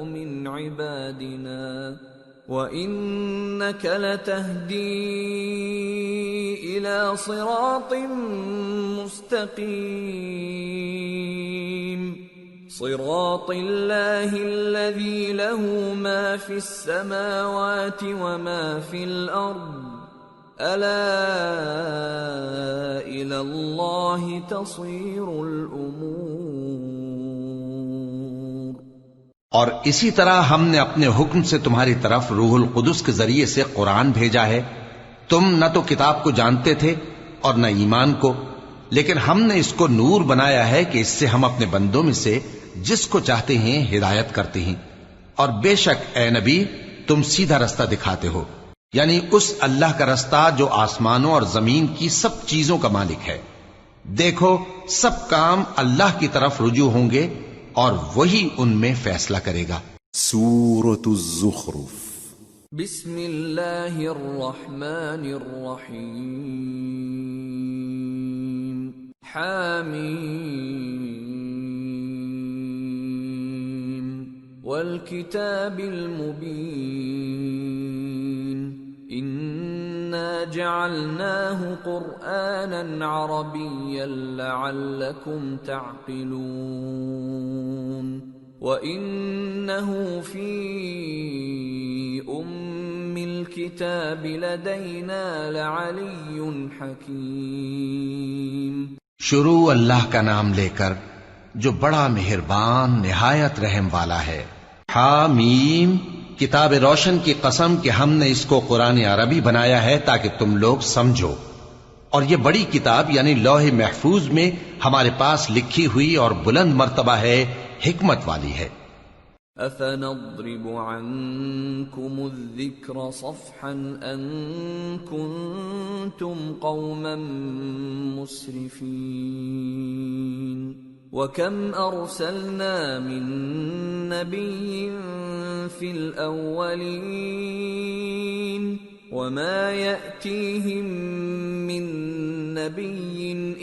من عبادنا وإنك لتهدي إلى صراط مستقيم صراط الله الذي له ما في السماوات وما في الأرض ألا إلى الله تصير الأمور. اور اسی طرح ہم نے اپنے حکم سے تمہاری طرف روح القدس کے ذریعے سے قرآن بھیجا ہے. تم نہ تو کتاب کو جانتے تھے اور نہ ایمان کو، لیکن ہم نے اس کو نور بنایا ہے کہ اس سے ہم اپنے بندوں میں سے جس کو چاہتے ہیں ہدایت کرتے ہیں. اور بے شک اے نبی تم سیدھا رستہ دکھاتے ہو، یعنی اس اللہ کا رستہ جو آسمانوں اور زمین کی سب چیزوں کا مالک ہے. دیکھو سب کام اللہ کی طرف رجوع ہوں گے اور وہی ان میں فیصلہ کرے گا. سورة الزخرف. بسم اللہ الرحمن الرحیم. حامیم والکتاب المبین انا جعلناه قرآنا عربیا لعلکم تعقلون وَإِنَّهُ فِي أُمِّ الْكِتَابِ لَدَيْنَا لَعَلِيٌّ حَكِيمٌ. شروع اللہ کا نام لے کر جو بڑا مہربان نہایت رحم والا ہے. حامیم کتاب روشن کی قسم کہ ہم نے اس کو قرآن عربی بنایا ہے تاکہ تم لوگ سمجھو. اور یہ بڑی کتاب یعنی لوح محفوظ میں ہمارے پاس لکھی ہوئی اور بلند مرتبہ ہے، حکمت والی ہے. أَفَنَضْرِبُ عَنْكُمُ الذِّكْرَ صَفْحًا أَن كُنتُمْ قَوْمًا مُسْرِفِينَ. وَكَمْ أَرْسَلْنَا مِن نَّبِيٍّ فِي الْأَوَّلِينَ وَمَا يَأْتِيهِم مِّن نَّبِيٍّ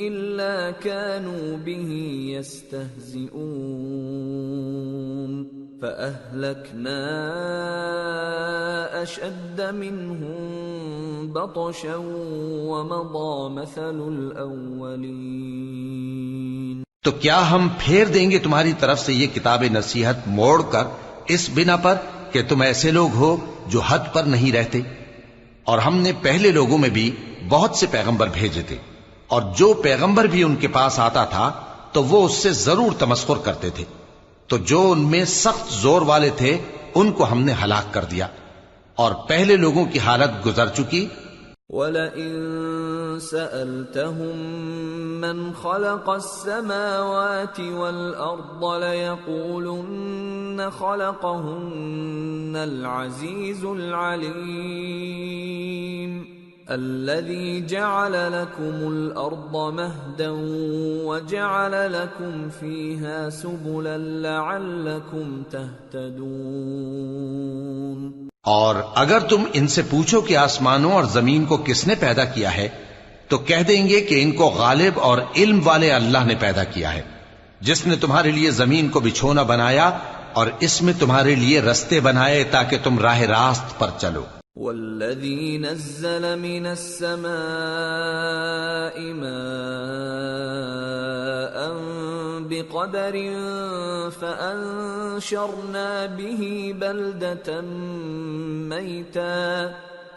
إِلَّا كَانُوا بِهِ يَسْتَهْزِئُونَ فَأَهْلَكْنَا أَشَدَّ مِنْهُم بَطْشًا وَمَضَىٰ مَثَلُ الْأَوَّلِينَ. تو کیا ہم پھیر دیں گے تمہاری طرف سے یہ کتاب نصیحت موڑ کر اس بنا پر کہ تم ایسے لوگ ہو جو حد پر نہیں رہتے؟ اور ہم نے پہلے لوگوں میں بھی بہت سے پیغمبر بھیجے تھے، اور جو پیغمبر بھی ان کے پاس آتا تھا تو وہ اس سے ضرور تمسخر کرتے تھے. تو جو ان میں سخت زور والے تھے ان کو ہم نے ہلاک کر دیا، اور پہلے لوگوں کی حالت گزر چکی. وَلَئِن سَأَلْتَهُم مَّنْ خَلَقَ السَّمَاوَاتِ وَالْأَرْضَ لَيَقُولُنَّ خَلَقَهُنَّ الْعَزِيزُ الْعَلِيمُ الَّذِي جَعَلَ لَكُمُ الْأَرْضَ مَهْدًا وَجَعَلَ لَكُمْ فِيهَا سُبُلًا لَعَلَّكُمْ تَهْتَدُونَ. اور اگر تم ان سے پوچھو کہ آسمانوں اور زمین کو کس نے پیدا کیا ہے تو کہہ دیں گے کہ ان کو غالب اور علم والے اللہ نے پیدا کیا ہے، جس نے تمہارے لیے زمین کو بچھونا بنایا اور اس میں تمہارے لیے رستے بنائے تاکہ تم راہ راست پر چلو. وَالَّذِي نَزَّلَ مِنَ السَّمَاءِ مَاءً بِقَدَرٍ فَأَنشَرْنَا بِهِ بَلْدَةً مَيْتًا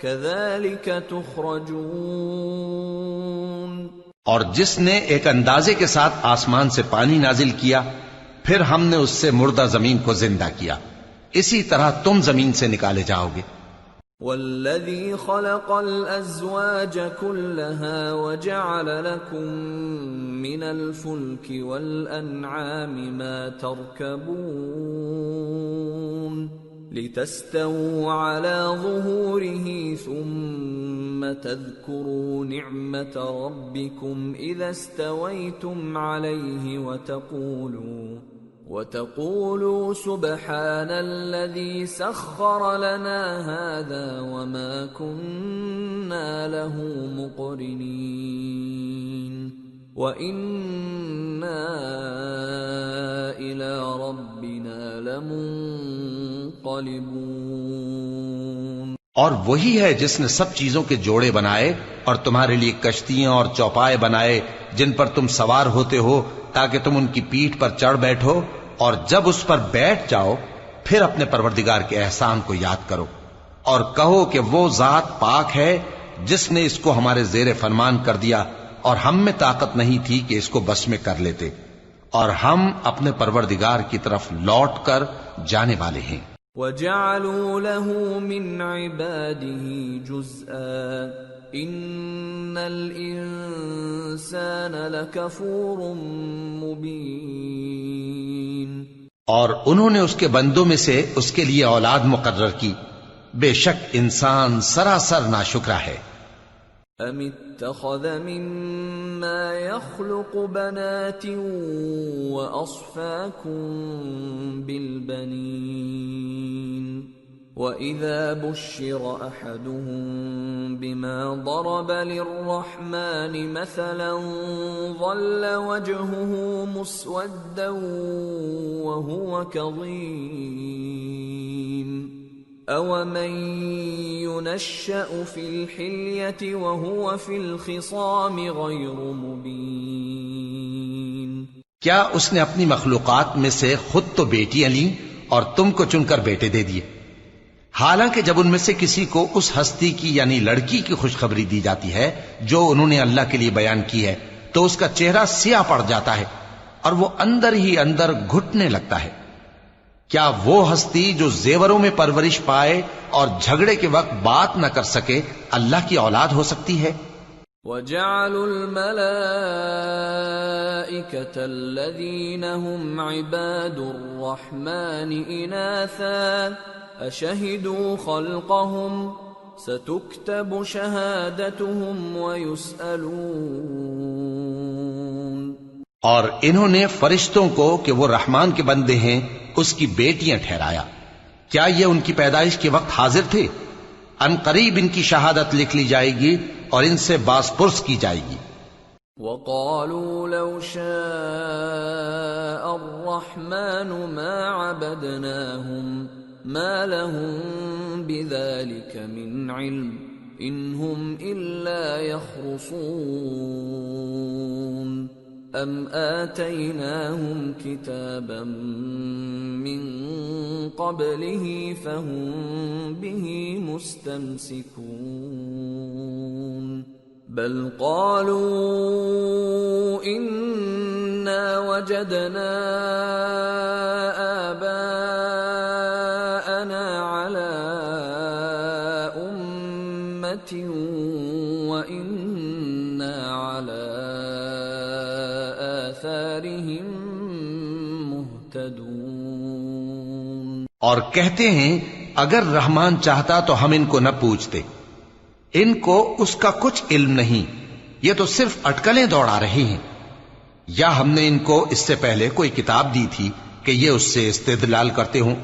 كَذَلِكَ تُخْرَجُونَ. اور جس نے ایک اندازے کے ساتھ آسمان سے پانی نازل کیا پھر ہم نے اس سے مردہ زمین کو زندہ کیا، اسی طرح تم زمین سے نکالے جاؤ گے. وَالَّذِي خَلَقَ الْأَزْوَاجَ كُلَّهَا وَجَعَلَ لَكُم مِّنَ الْفُلْكِ وَالْأَنْعَامِ مَا تَرْكَبُونَ لِتَسْتَوُوا عَلَى ظُهُورِهِ ثُمَّ تَذْكُرُوا نِعْمَةَ رَبِّكُمْ إِذَا اسْتَوَيْتُمْ عَلَيْهِ وَتَقُولُوا سُبْحَانَ الَّذِي سَخَّرَ لَنَا هَذَا وَمَا كُنَّا لَهُ مُقْرِنِينَ وَإِنَّا إِلَى رَبِّنَا لَمُنقَلِبُونَ۔ اور وہی ہے جس نے سب چیزوں کے جوڑے بنائے اور تمہارے لیے کشتیاں اور چوپائے بنائے جن پر تم سوار ہوتے ہو تاکہ تم ان کی پیٹھ پر چڑھ بیٹھو، اور جب اس پر بیٹھ جاؤ پھر اپنے پروردگار کے احسان کو یاد کرو اور کہو کہ وہ ذات پاک ہے جس نے اس کو ہمارے زیر فرمان کر دیا اور ہم میں طاقت نہیں تھی کہ اس کو بس میں کر لیتے، اور ہم اپنے پروردگار کی طرف لوٹ کر جانے والے ہیں۔ وَجَعَلُوا لَهُ مِنْ عِبَادِهِ جُزْءًا إِنَّ الْإِنسَانَ لَكَفُورٌ مُبِينٌ۔ اور انہوں نے اس کے بندوں میں سے اس کے لیے اولاد مقرر کی، بے شک انسان سراسر ناشکرا ہے۔ أَمِ اتَّخَذَ مِمَّا يَخْلُقُ بَنَاتٍ وَأَصْفَاكُم بِالْبَنِينَ وَإِذَا بُشِّرَ أَحَدُهُم بِمَا ضَرَبَ لِلرَّحْمَنِ مَثَلًا ظَلَّ وَجْهُهُ مُسْوَدًّا وَهُوَ كَظِيمٌ أَوَمَن يُنَشَّأُ فِي الْحِلْيَةِ وَهُوَ فِي الْخِصَامِ غَيْرُ مُبِينٍ۔ کیا اس نے اپنی مخلوقات میں سے خود تو بیٹیاں لیں اور تم کو چن کر بیٹے دے دیے، حالانکہ جب ان میں سے کسی کو اس ہستی کی یعنی لڑکی کی خوشخبری دی جاتی ہے جو انہوں نے اللہ کے لیے بیان کی ہے تو اس کا چہرہ سیاہ پڑ جاتا ہے اور وہ اندر ہی اندر گھٹنے لگتا ہے۔ کیا وہ ہستی جو زیوروں میں پرورش پائے اور جھگڑے کے وقت بات نہ کر سکے اللہ کی اولاد ہو سکتی ہے؟ وَجَعَلُوا الْمَلَائِكَةَ الَّذِينَ هُمْ عِبَادُ الرَّحْمَنِ إِنَاثًا أَشَهِدُوا خَلْقَهُمْ سَتُكْتَبُ شَهَادَتُهُمْ وَيُسْأَلُونَ۔ اور انہوں نے فرشتوں کو کہ وہ رحمان کے بندے ہیں اس کی بیٹیاں ٹھہرایا، کیا یہ ان کی پیدائش کے وقت حاضر تھے؟ ان قریب ان کی شہادت لکھ لی جائے گی اور ان سے باز پرس کی جائے گی۔ وَقَالُوا لَوْ شَاءَ الرَّحْمَنُ مَا عَبَدْنَاهُمْ مَا لَهُم بِذَلِكَ مِنْ عِلْمٍ إِنْ هُمْ إِلَّا يَخْرُصُونَ أَمْ آتَيْنَاهُمْ كِتَابًا مِّن قَبْلِهِ فَهُمْ بِهِ مُسْتَمْسِكُونَ بَلْ قَالُوا إِنَّا وَجَدْنَا آبَاءَنَا عَلَى أُمَّةٍ وَإِنَّا عَلَى آثَارِهِمْ مُهْتَدُونَ۔ اور کہتے ہیں اگر رحمان چاہتا تو ہم ان کو نہ پوچھتے، ان کو اس کا کچھ علم نہیں، یہ تو صرف اٹکلیں دوڑا رہے ہیں، یا ہم نے ان کو اس سے پہلے کوئی کتاب دی تھی کہ یہ اس سے استدلال کرتے ہوں،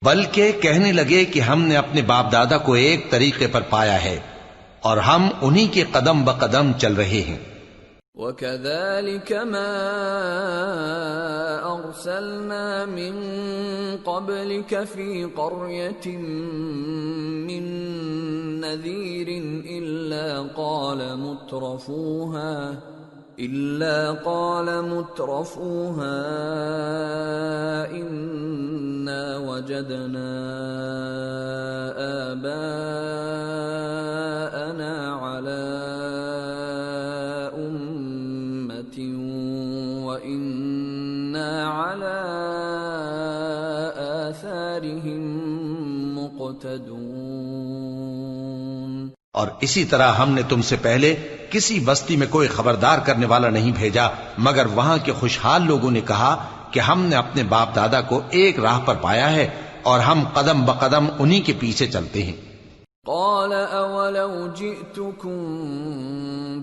بلکہ کہنے لگے کہ ہم نے اپنے باپ دادا کو ایک طریقے پر پایا ہے اور ہم انہی کے قدم بقدم چل رہے ہیں۔ وَكَذَلِكَ مَا أَرْسَلْنَا مِن قَبْلِكَ فِي قَرْيَةٍ مِّن نَّذِيرٍ إِلَّا قَالَ مُتْرَفُوهَا إِنَّا وَجَدْنَا آبَاءَنَا عَلَى أُمَّةٍ وَإِنَّا عَلَى آثَارِهِمْ مُقْتَدُونَ۔ اور اسی طرح ہم نے تم سے پہلے کسی بستی میں کوئی خبردار کرنے والا نہیں بھیجا مگر وہاں کے خوشحال لوگوں نے کہا کہ ہم نے اپنے باپ دادا کو ایک راہ پر پایا ہے اور ہم قدم بقدم انہی کے پیچھے چلتے ہیں۔ قال اولو جئتكم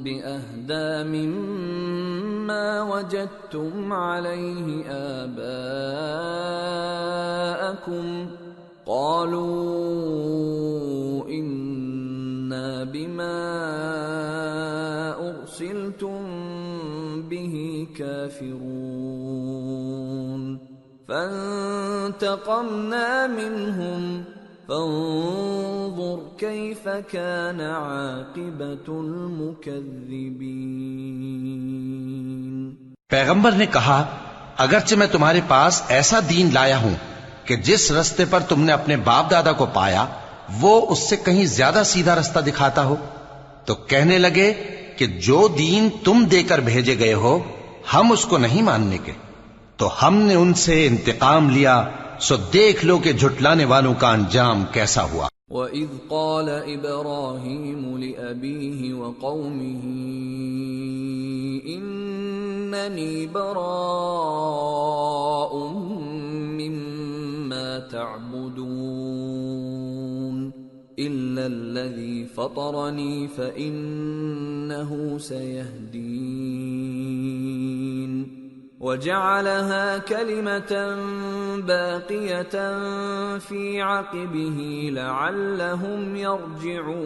بأهدى مما ما وجدتم عليه آباءكم قالوا إنا بما أرسلتم به كافرون فانتقمنا منهم فانظر كيف كان عاقبة المكذبين۔ پیغمبر نے کہا اگرچہ میں تمہارے پاس ایسا دین لایا ہوں کہ جس رستے پر تم نے اپنے باپ دادا کو پایا وہ اس سے کہیں زیادہ سیدھا رستہ دکھاتا ہو، تو کہنے لگے کہ جو دین تم دے کر بھیجے گئے ہو ہم اس کو نہیں ماننے کے، تو ہم نے ان سے انتقام لیا، سو دیکھ لو کہ جھٹلانے والوں کا انجام کیسا ہوا۔ وَإِذْ قَالَ إِبْرَاهِيمُ لِأَبِيهِ وَقَوْمِهِ إِنَّنِي بَرَاءٌ مِّمَّا تَعْبُدُونَ إِلَّا الَّذِي فَطَرَنِي فَإِنَّهُ سَيَهْدِينِ وَجَعَلَهَا كَلِمَةً بَاقِيَةً فِي عَقِبِهِ لَعَلَّهُمْ يَرْجِعُونَ۔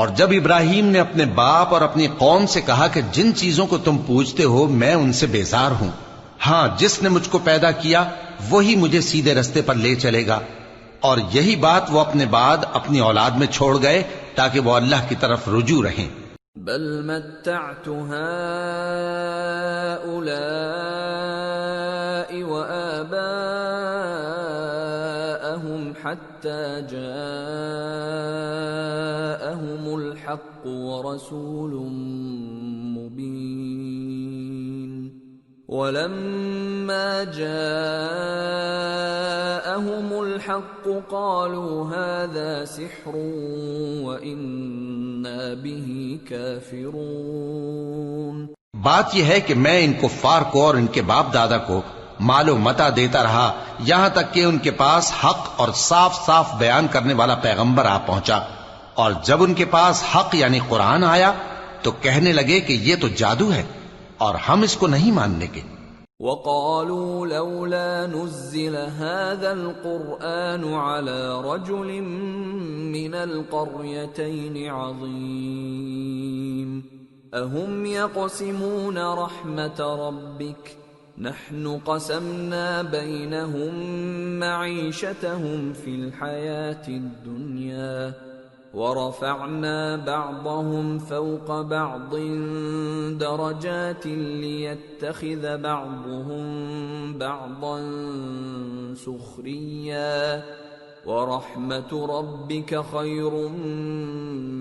اور جب ابراہیم نے اپنے باپ اور اپنی قوم سے کہا کہ جن چیزوں کو تم پوجتے ہو میں ان سے بیزار ہوں، ہاں جس نے مجھ کو پیدا کیا وہی مجھے سیدھے رستے پر لے چلے گا، اور یہی بات وہ اپنے بعد اپنی اولاد میں چھوڑ گئے تاکہ وہ اللہ کی طرف رجوع رہیں۔ بل متعت هؤلاء وآباءهم حتى جاءهم الحق ورسول مبين ولما جاءهم الحق قالوا هذا سحر وإنا به كافرون۔ بات یہ ہے کہ میں ان کفار کو اور ان کے باپ دادا کو مال و متاع دیتا رہا یہاں تک کہ ان کے پاس حق اور صاف صاف بیان کرنے والا پیغمبر آ پہنچا، اور جب ان کے پاس حق یعنی قرآن آیا تو کہنے لگے کہ یہ تو جادو ہے اور ہم اس کو نہیں ماننے کے۔ وَقَالُوا لَوْلَا نُزِّلَ هَذَا الْقُرْآنُ عَلَى رَجُلٍ مِّنَ الْقَرْيَتَيْنِ عَظِيمٍ أَهُمْ يَقْسِمُونَ رَحْمَةَ رَبِّكَ نَحْنُ قَسَمْنَا بَيْنَهُمْ مَعِيشَتَهُمْ فِي الْحَيَاةِ الدُّنْيَا وَرَفَعْنَا بَعْضَهُمْ فَوْقَ بَعْضٍ دَرَجَاتٍ لِيَتَّخِذَ بَعْضُهُمْ بَعْضًا سُخْرِيًّا وَرَحْمَةُ رَبِّكَ خَيْرٌ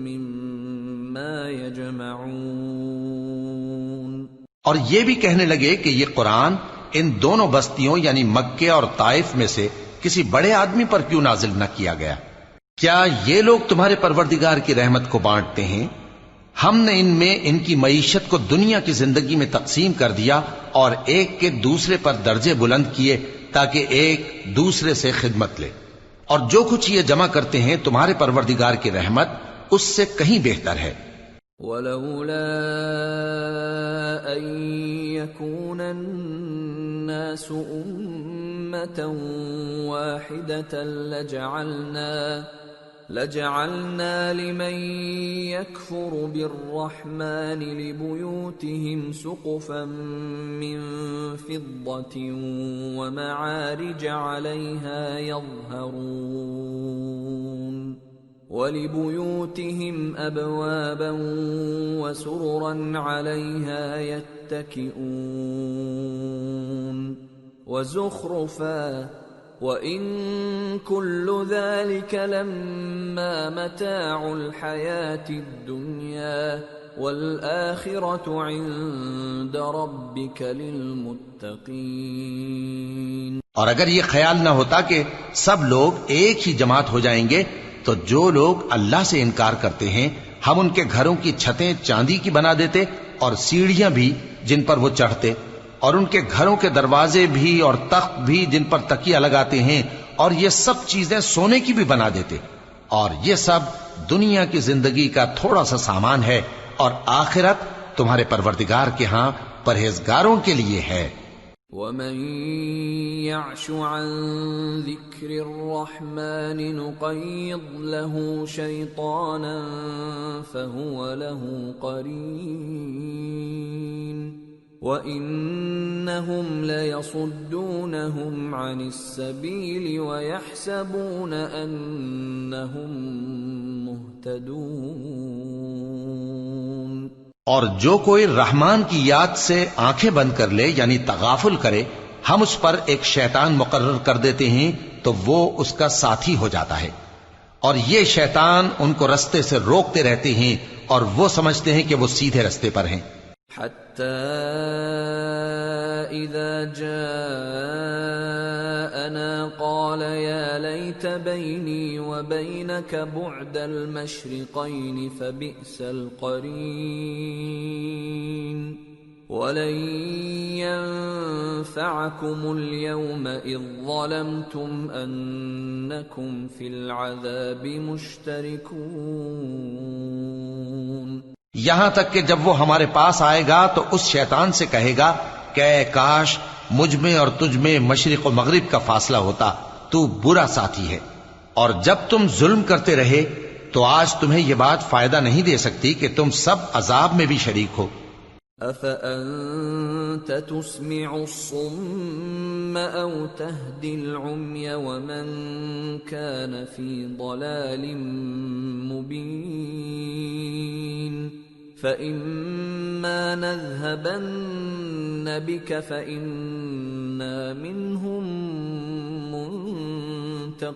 مِّمَّا يَجْمَعُونَ۔ اور یہ بھی کہنے لگے کہ یہ قرآن ان دونوں بستیوں یعنی مکے اور طائف میں سے کسی بڑے آدمی پر کیوں نازل نہ کیا گیا؟ کیا یہ لوگ تمہارے پروردگار کی رحمت کو بانٹتے ہیں؟ ہم نے ان میں ان کی معیشت کو دنیا کی زندگی میں تقسیم کر دیا اور ایک کے دوسرے پر درجے بلند کیے تاکہ ایک دوسرے سے خدمت لے، اور جو کچھ یہ جمع کرتے ہیں تمہارے پروردگار کی رحمت اس سے کہیں بہتر ہے۔ وَلَوْلَا أَن يَكُونَ النَّاسُ أُمَّةً وَاحِدَةً لَجَعَلْنَا لِمَن يَكْفُرُ بِالرَّحْمَنِ لِبُيُوتِهِمْ سُقُفًا مِّن فِضَّةٍ وَمَعَارِجَ عَلَيْهَا يَظْهَرُونَ وَلِبُيُوتِهِمْ أَبْوَابًا وَسُرُرًا عَلَيْهَا يَتَّكِئُونَ وَزُخْرُفًا وَإِن كُلُّ ذَلِكَ لَمَّا مَتَاعُ الْحَيَاةِ الدُّنْيَا وَالْآخِرَةُ عِندَ رَبِّكَ لِلْمُتَّقِينَ۔ اور اگر یہ خیال نہ ہوتا کہ سب لوگ ایک ہی جماعت ہو جائیں گے تو جو لوگ اللہ سے انکار کرتے ہیں ہم ان کے گھروں کی چھتیں چاندی کی بنا دیتے اور سیڑھیاں بھی جن پر وہ چڑھتے، اور ان کے گھروں کے دروازے بھی اور تخت بھی جن پر تکیہ لگاتے ہیں، اور یہ سب چیزیں سونے کی بھی بنا دیتے، اور یہ سب دنیا کی زندگی کا تھوڑا سا سامان ہے، اور آخرت تمہارے پروردگار کے ہاں پرہیزگاروں کے لیے ہے۔ وَمَن يَعْشُ عَن ذِكْرِ الرَّحْمَنِ نُقَيِّضْ لَهُ شَيْطَانًا فَهُوَ لَهُ قَرِينٌ وَإِنَّهُمْ لَيَصُدُّونَهُمْ عَنِ السَّبِيلِ وَيَحْسَبُونَ أَنَّهُمْ مُهْتَدُونَ۔ اور جو کوئی رحمان کی یاد سے آنکھیں بند کر لے یعنی تغافل کرے، ہم اس پر ایک شیطان مقرر کر دیتے ہیں تو وہ اس کا ساتھی ہو جاتا ہے، اور یہ شیطان ان کو رستے سے روکتے رہتے ہیں اور وہ سمجھتے ہیں کہ وہ سیدھے رستے پر ہیں۔ حَتَّى إِذَا جَاءَنَا قَالَ يَا لَيْتَ بَيْنِي وَبَيْنَكَ بُعْدَ الْمَشْرِقَيْنِ فَبِئْسَ الْقَرِينُ وَلَن يَنفَعَكُمُ الْيَوْمَ إِذ ظَّلَمْتُمْ أَنَّكُمْ فِي الْعَذَابِ مُشْتَرِكُونَ۔ یہاں تک کہ جب وہ ہمارے پاس آئے گا تو اس شیطان سے کہے گا کہ اے کاش مجھ میں اور تجھ میں مشرق و مغرب کا فاصلہ ہوتا، تو برا ساتھی ہے، اور جب تم ظلم کرتے رہے تو آج تمہیں یہ بات فائدہ نہیں دے سکتی کہ تم سب عذاب میں بھی شریک ہو۔ أَفَأَنْتَ تُسْمِعُ الصُّمَّ أَوْ تَهْدِي الْعُمْيَ وَمَنْ كَانَ فِي ضَلَالٍ مُبِينٍ فَإِمَّا نَذْهَبَنَّ بِكَ فَإِنَّا مِنْهُمْ مُنْتَقِمُونَ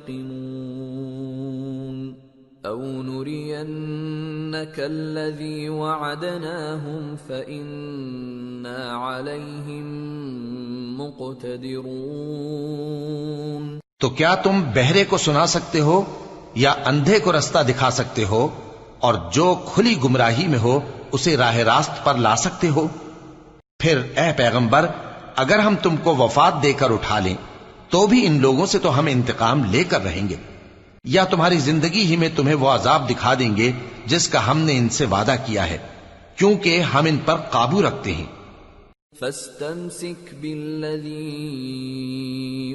أَوْ نُرِيَنَّكَ الَّذِي وَعَدْنَاهُمْ فَإِنَّا عَلَيْهِمْ مُقْتَدِرُونَ۔ تو کیا تم بہرے کو سنا سکتے ہو یا اندھے کو رستہ دکھا سکتے ہو، اور جو کھلی گمراہی میں ہو اسے راہ راست پر لا سکتے ہو؟ پھر اے پیغمبر، اگر ہم تم کو وفات دے کر اٹھا لیں تو بھی ان لوگوں سے تو ہم انتقام لے کر رہیں گے، یا تمہاری زندگی ہی میں تمہیں وہ عذاب دکھا دیں گے جس کا ہم نے ان سے وعدہ کیا ہے، کیونکہ ہم ان پر قابو رکھتے ہیں۔ فَاسْتَمْسِكْ بِالَّذِي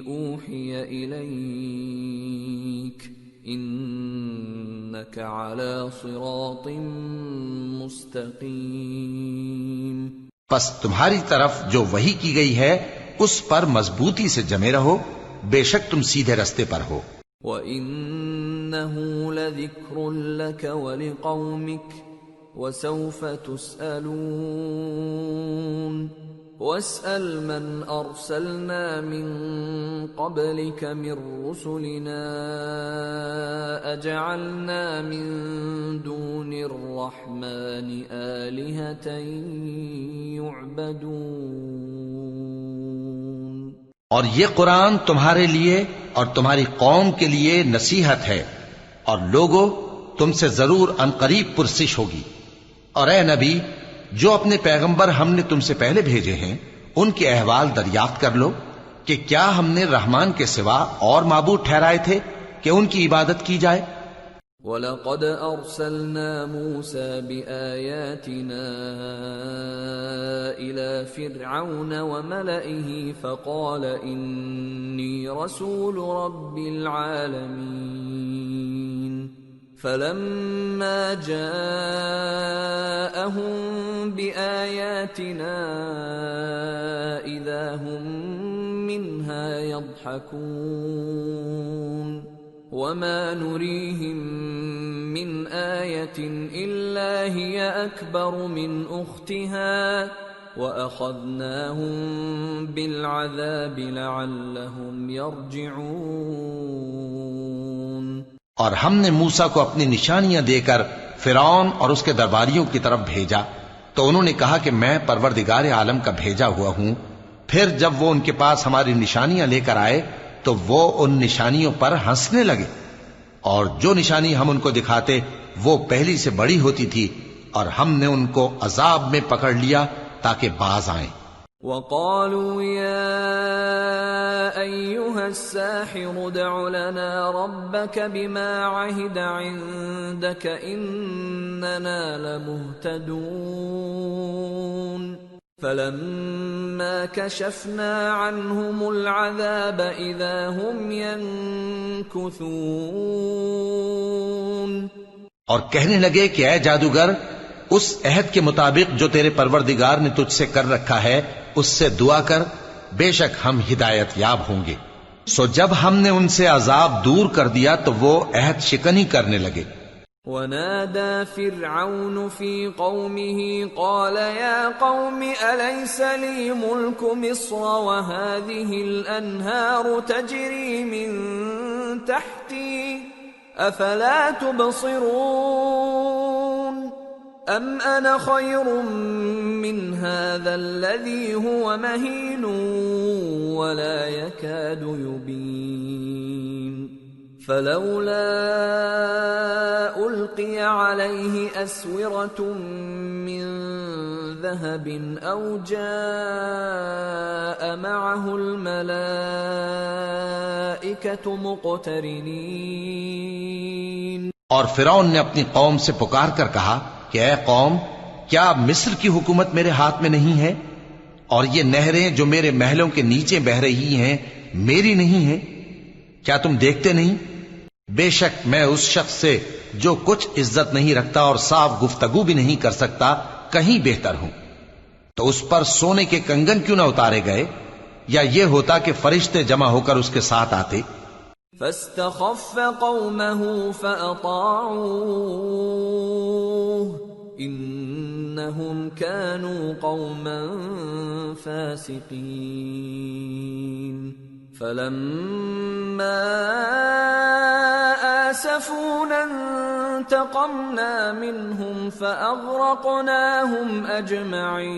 أُوحِيَ إِلَيْكَ إِنَّكَ عَلَى صِرَاطٍ مُسْتَقِيمٍ۔ پس تمہاری طرف جو وحی کی گئی ہے اس پر مضبوطی سے جمے رہو، بے شک تم سیدھے رستے پر ہو۔ وَإِنَّهُ لَذِكْرٌ لَكَ وَلِقَوْمِكَ وَسَوْفَ تُسْأَلُونَ وَاسْأَلْ مَنْ أَرْسَلْنَا مِنْ قَبْلِكَ مِنْ رُسُلِنَا أَجَعَلْنَا مِنْ دُونِ الرَّحْمَنِ آلِهَةً يُعْبَدُونَ۔ اور یہ قرآن تمہارے لیے اور تمہاری قوم کے لیے نصیحت ہے، اور لوگوں تم سے ضرور عنقریب پرسش ہوگی۔ اور اے نبی، جو اپنے پیغمبر ہم نے تم سے پہلے بھیجے ہیں ان کے احوال دریافت کر لو کہ کیا ہم نے رحمان کے سوا اور معبود ٹھہرائے تھے کہ ان کی عبادت کی جائے؟ وَلَقَدْ أَرْسَلْنَا مُوسَى بِآيَاتِنَا إِلَى فِرْعَوْنَ وَمَلَئِهِ فَقَالَ إِنِّي رَسُولُ رَبِّ الْعَالَمِينَ فَلَمَّا جَاءَهُم بِآيَاتِنَا إِذَا هُم مِّنْهَا يَضْحَكُونَ وَمَا نُرِيهِم مِّنْ آيَةٍ إِلَّا هِيَ أَكْبَرُ مِنْ أُخْتِهَا وَأَخَذْنَاهُم بِالْعَذَابِ لَعَلَّهُمْ يَرْجِعُونَ۔ اور ہم نے موسیٰ کو اپنی نشانیاں دے کر فرعون اور اس کے درباریوں کی طرف بھیجا تو انہوں نے کہا کہ میں پروردگار عالم کا بھیجا ہوا ہوں۔ پھر جب وہ ان کے پاس ہماری نشانیاں لے کر آئے تو وہ ان نشانیوں پر ہنسنے لگے، اور جو نشانی ہم ان کو دکھاتے وہ پہلی سے بڑی ہوتی تھی، اور ہم نے ان کو عذاب میں پکڑ لیا تاکہ باز آئیں۔ وَقَالُوا يَا أيها الساحر ادع لنا ربك بما عهد عندك إننا لمهتدون فلما كشفنا عنهم العذاب إذا هم ينكثون. اور کہنے لگے کہ اے جادوگر اس عہد کے مطابق جو تیرے پروردگار نے تجھ سے کر رکھا ہے اس سے دعا کر، بے شک ہم ہدایت یاب ہوں گے. سو جب ہم نے ان سے عذاب دور کر دیا تو وہ عہد شکنی کرنے لگے. ونادى فرعون في قومه قال يا قوم أليس لي ملك مصر وهذه الأنهار تجري من تحتي أفلا تبصرون أم أنا خير من هذا الذي هو مهين ولا يكاد يبين فلولا ألقي عليه أسورة من ذهب أو جاء معه الملائكة مقترنين. اور فرعون نے اپنی قوم سے پکار کر کہا کہ اے قوم، کیا مصر کی حکومت میرے ہاتھ میں نہیں ہے؟ اور یہ نہریں جو میرے محلوں کے نیچے بہ رہی ہیں میری نہیں ہیں؟ کیا تم دیکھتے نہیں؟ بے شک میں اس شخص سے جو کچھ عزت نہیں رکھتا اور صاف گفتگو بھی نہیں کر سکتا کہیں بہتر ہوں. تو اس پر سونے کے کنگن کیوں نہ اتارے گئے، یا یہ ہوتا کہ فرشتے جمع ہو کر اس کے ساتھ آتے. فاستخف قومه فأطاعوه إنهم كانوا قوما فاسقين. فلما آسفونا انتقمنا منهم فأغرقناهم أجمعين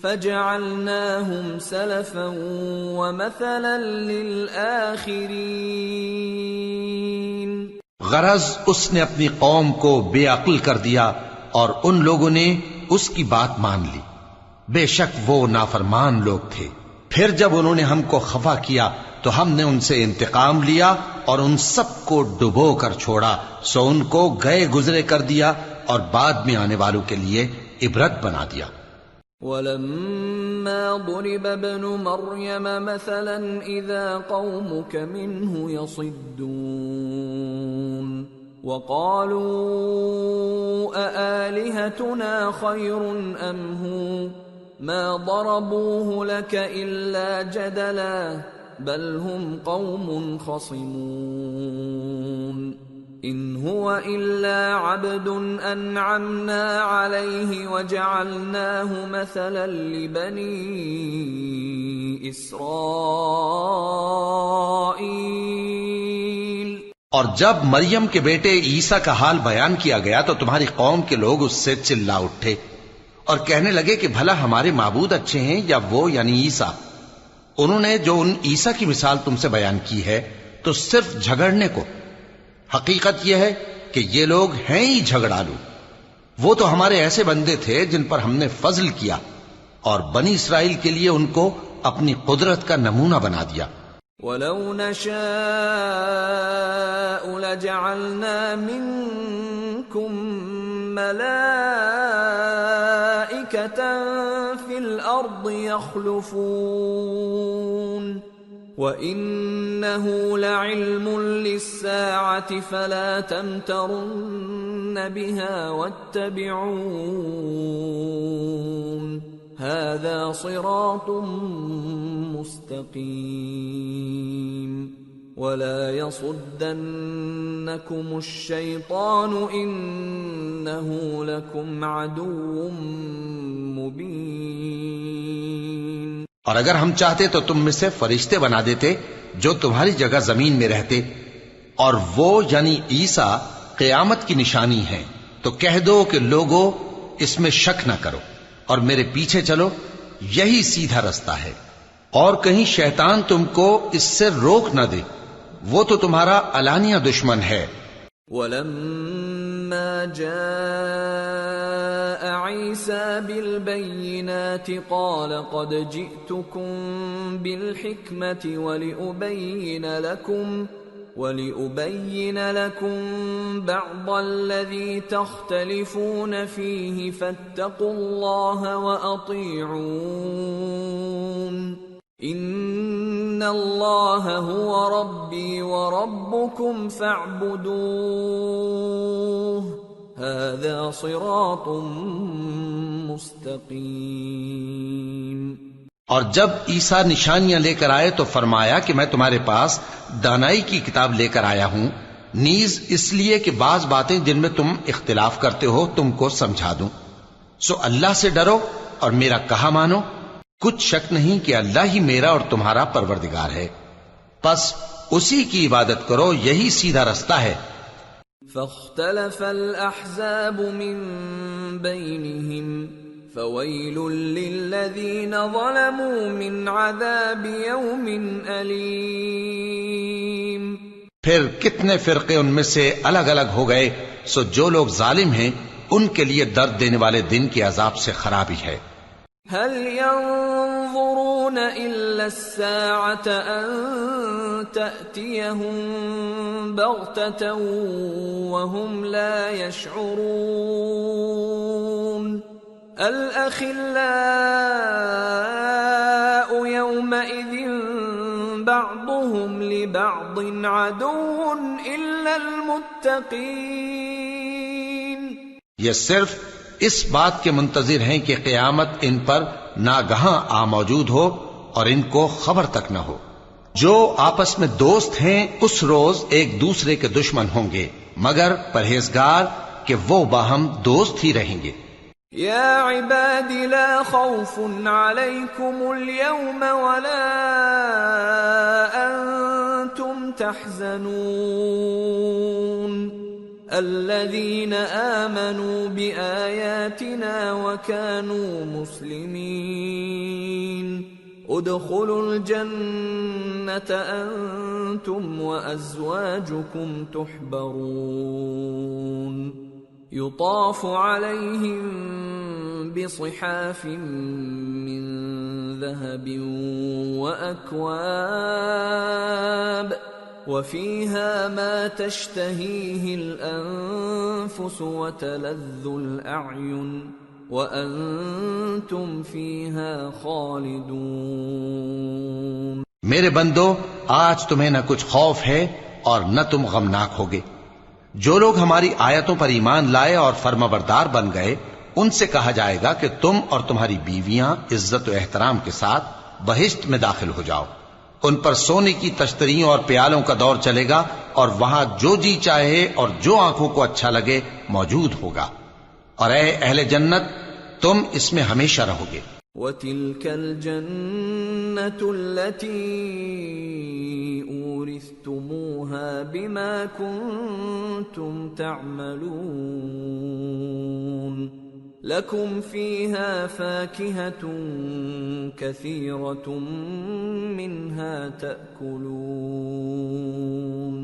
فجعلناهم سلفا ومثلا للآخرين. غرض اس نے اپنی قوم کو بے عقل کر دیا اور ان لوگوں نے اس کی بات مان لی. بے شک وہ نافرمان لوگ تھے. پھر جب انہوں نے ہم کو خفا کیا تو ہم نے ان سے انتقام لیا اور ان سب کو ڈبو کر چھوڑا. سو ان کو گئے گزرے کر دیا اور بعد میں آنے والوں کے لیے عبرت بنا دیا. وَلَمَّا ضُرِبَ ابْنُ مَرْيَمَ مَثَلًا إِذَا قَوْمُكَ مِنْهُ يَصِدُّونَ وَقَالُوا أَآلِهَتُنَا خَيْرٌ أَمْ هُوَ مَا ضَرَبُوهُ لَكَ إِلَّا جَدَلًا بَلْ هُمْ قَوْمٌ خَصِمُونَ. إِنْ هُوَ إِلَّا عَبْدٌ أَنْعَمْنَا عَلَيْهِ وَجَعَلْنَاهُ مَثَلًا لِبَنِي إِسْرَائِيلَ. اور جب مریم کے بیٹے عیسیٰ کا حال بیان کیا گیا تو تمہاری قوم کے لوگ اس سے چلا اٹھے اور کہنے لگے کہ بھلا ہمارے معبود اچھے ہیں یا وہ یعنی عیسیٰ. انہوں نے جو ان عیسیٰ کی مثال تم سے بیان کی ہے تو صرف جھگڑنے کو. حقیقت یہ ہے کہ یہ لوگ ہیں ہی جھگڑالو. وہ تو ہمارے ایسے بندے تھے جن پر ہم نے فضل کیا اور بنی اسرائیل کے لیے ان کو اپنی قدرت کا نمونہ بنا دیا. وَلَوْ نَشَاءُ لَجَعَلْنَا مِنْكُمْ مَلَائِكَةً فِي الْأَرْضِ يَخْلُفُونَ وَإِنَّهُ لَعِلْمٌ لِلسَّاعَةِ فَلَا تَمْتَرُنَّ بِهَا وَاتَّبِعُونِ هَذَا صِرَاطٌ مُسْتَقِيمٌ وَلَا يَصُدَّنَّكُمُ الشَّيْطَانُ إِنَّهُ لَكُمْ عَدُوٌّ مُبِينٌ. اور اگر ہم چاہتے تو تم میں سے فرشتے بنا دیتے جو تمہاری جگہ زمین میں رہتے، اور وہ یعنی عیسیٰ قیامت کی نشانی ہیں. تو کہہ دو کہ لوگوں اس میں شک نہ کرو اور میرے پیچھے چلو، یہی سیدھا رستہ ہے. اور کہیں شیطان تم کو اس سے روک نہ دے، وہ تو تمہارا علانیہ دشمن ہے. وَلَمَّا فلما جاء عيسى بالبينات قال قد جئتكم بالحكمة ولأبين لكم بعض الذي تختلفون فيه فاتقوا الله وأطيعون إن الله هو ربي وربكم فاعبدوه هذا صراط مستقيم۔ اور جب عیسیٰ نشانیاں لے کر آئے تو فرمایا کہ میں تمہارے پاس دانائی کی کتاب لے کر آیا ہوں، نیز اس لیے کہ بعض باتیں جن میں تم اختلاف کرتے ہو تم کو سمجھا دوں۔ سو اللہ سے ڈرو اور میرا کہا مانو، کچھ شک نہیں کہ اللہ ہی میرا اور تمہارا پروردگار ہے، پس اسی کی عبادت کرو، یہی سیدھا رستہ ہے۔ فاختلف الأحزاب من بينهم فويل للذين ظلموا من عذاب يوم أليم۔ پھر کتنے فرقے ان میں سے الگ الگ ہو گئے، سو جو لوگ ظالم ہیں ان کے لیے درد دینے والے دن کے عذاب سے خرابی ہے۔ هل ينظرون إلا الساعة أن تأتيهم بغتة وهم لا يشعرون الأخلاء يومئذ بعضهم لبعض عدو إلا المتقين۔ یہ صرف اس بات کے منتظر ہیں کہ قیامت ان پر ناگہاں آ موجود ہو اور ان کو خبر تک نہ ہو۔ جو آپس میں دوست ہیں اس روز ایک دوسرے کے دشمن ہوں گے، مگر پرہیزگار کہ وہ باہم دوست ہی رہیں گے۔ یا عباد لا خوف علیکم اليوم ولا انتم تحزنون الذين آمنوا بآياتنا وكانوا مسلمين ادخلوا الجنة أنتم وأزواجكم تحبرون يطاف عليهم بصحاف من ذهب وأكواب وفيها ما تشتهيه الأنفس وتلذ الأعين وأنتم فيها خالدون۔ میرے بندو، آج تمہیں نہ کچھ خوف ہے اور نہ تم غمناک ہوگے۔ جو لوگ ہماری آیتوں پر ایمان لائے اور فرمانبردار بن گئے ان سے کہا جائے گا کہ تم اور تمہاری بیویاں عزت و احترام کے ساتھ بہشت میں داخل ہو جاؤ۔ ان پر سونے کی تشتریوں اور پیالوں کا دور چلے گا اور وہاں جو جی چاہے اور جو آنکھوں کو اچھا لگے موجود ہوگا، اور اے اہل جنت تم اس میں ہمیشہ رہو گے۔ وَتِلْكَ الْجَنَّةُ الَّتِي أُورِثْتُمُوهَا بِمَا كُنْتُمْ تَعْمَلُونَ لَكُمْ فِيهَا فَاكِهَةٌ كَثِيرَةٌ مِنْهَا تَأْكُلُونَ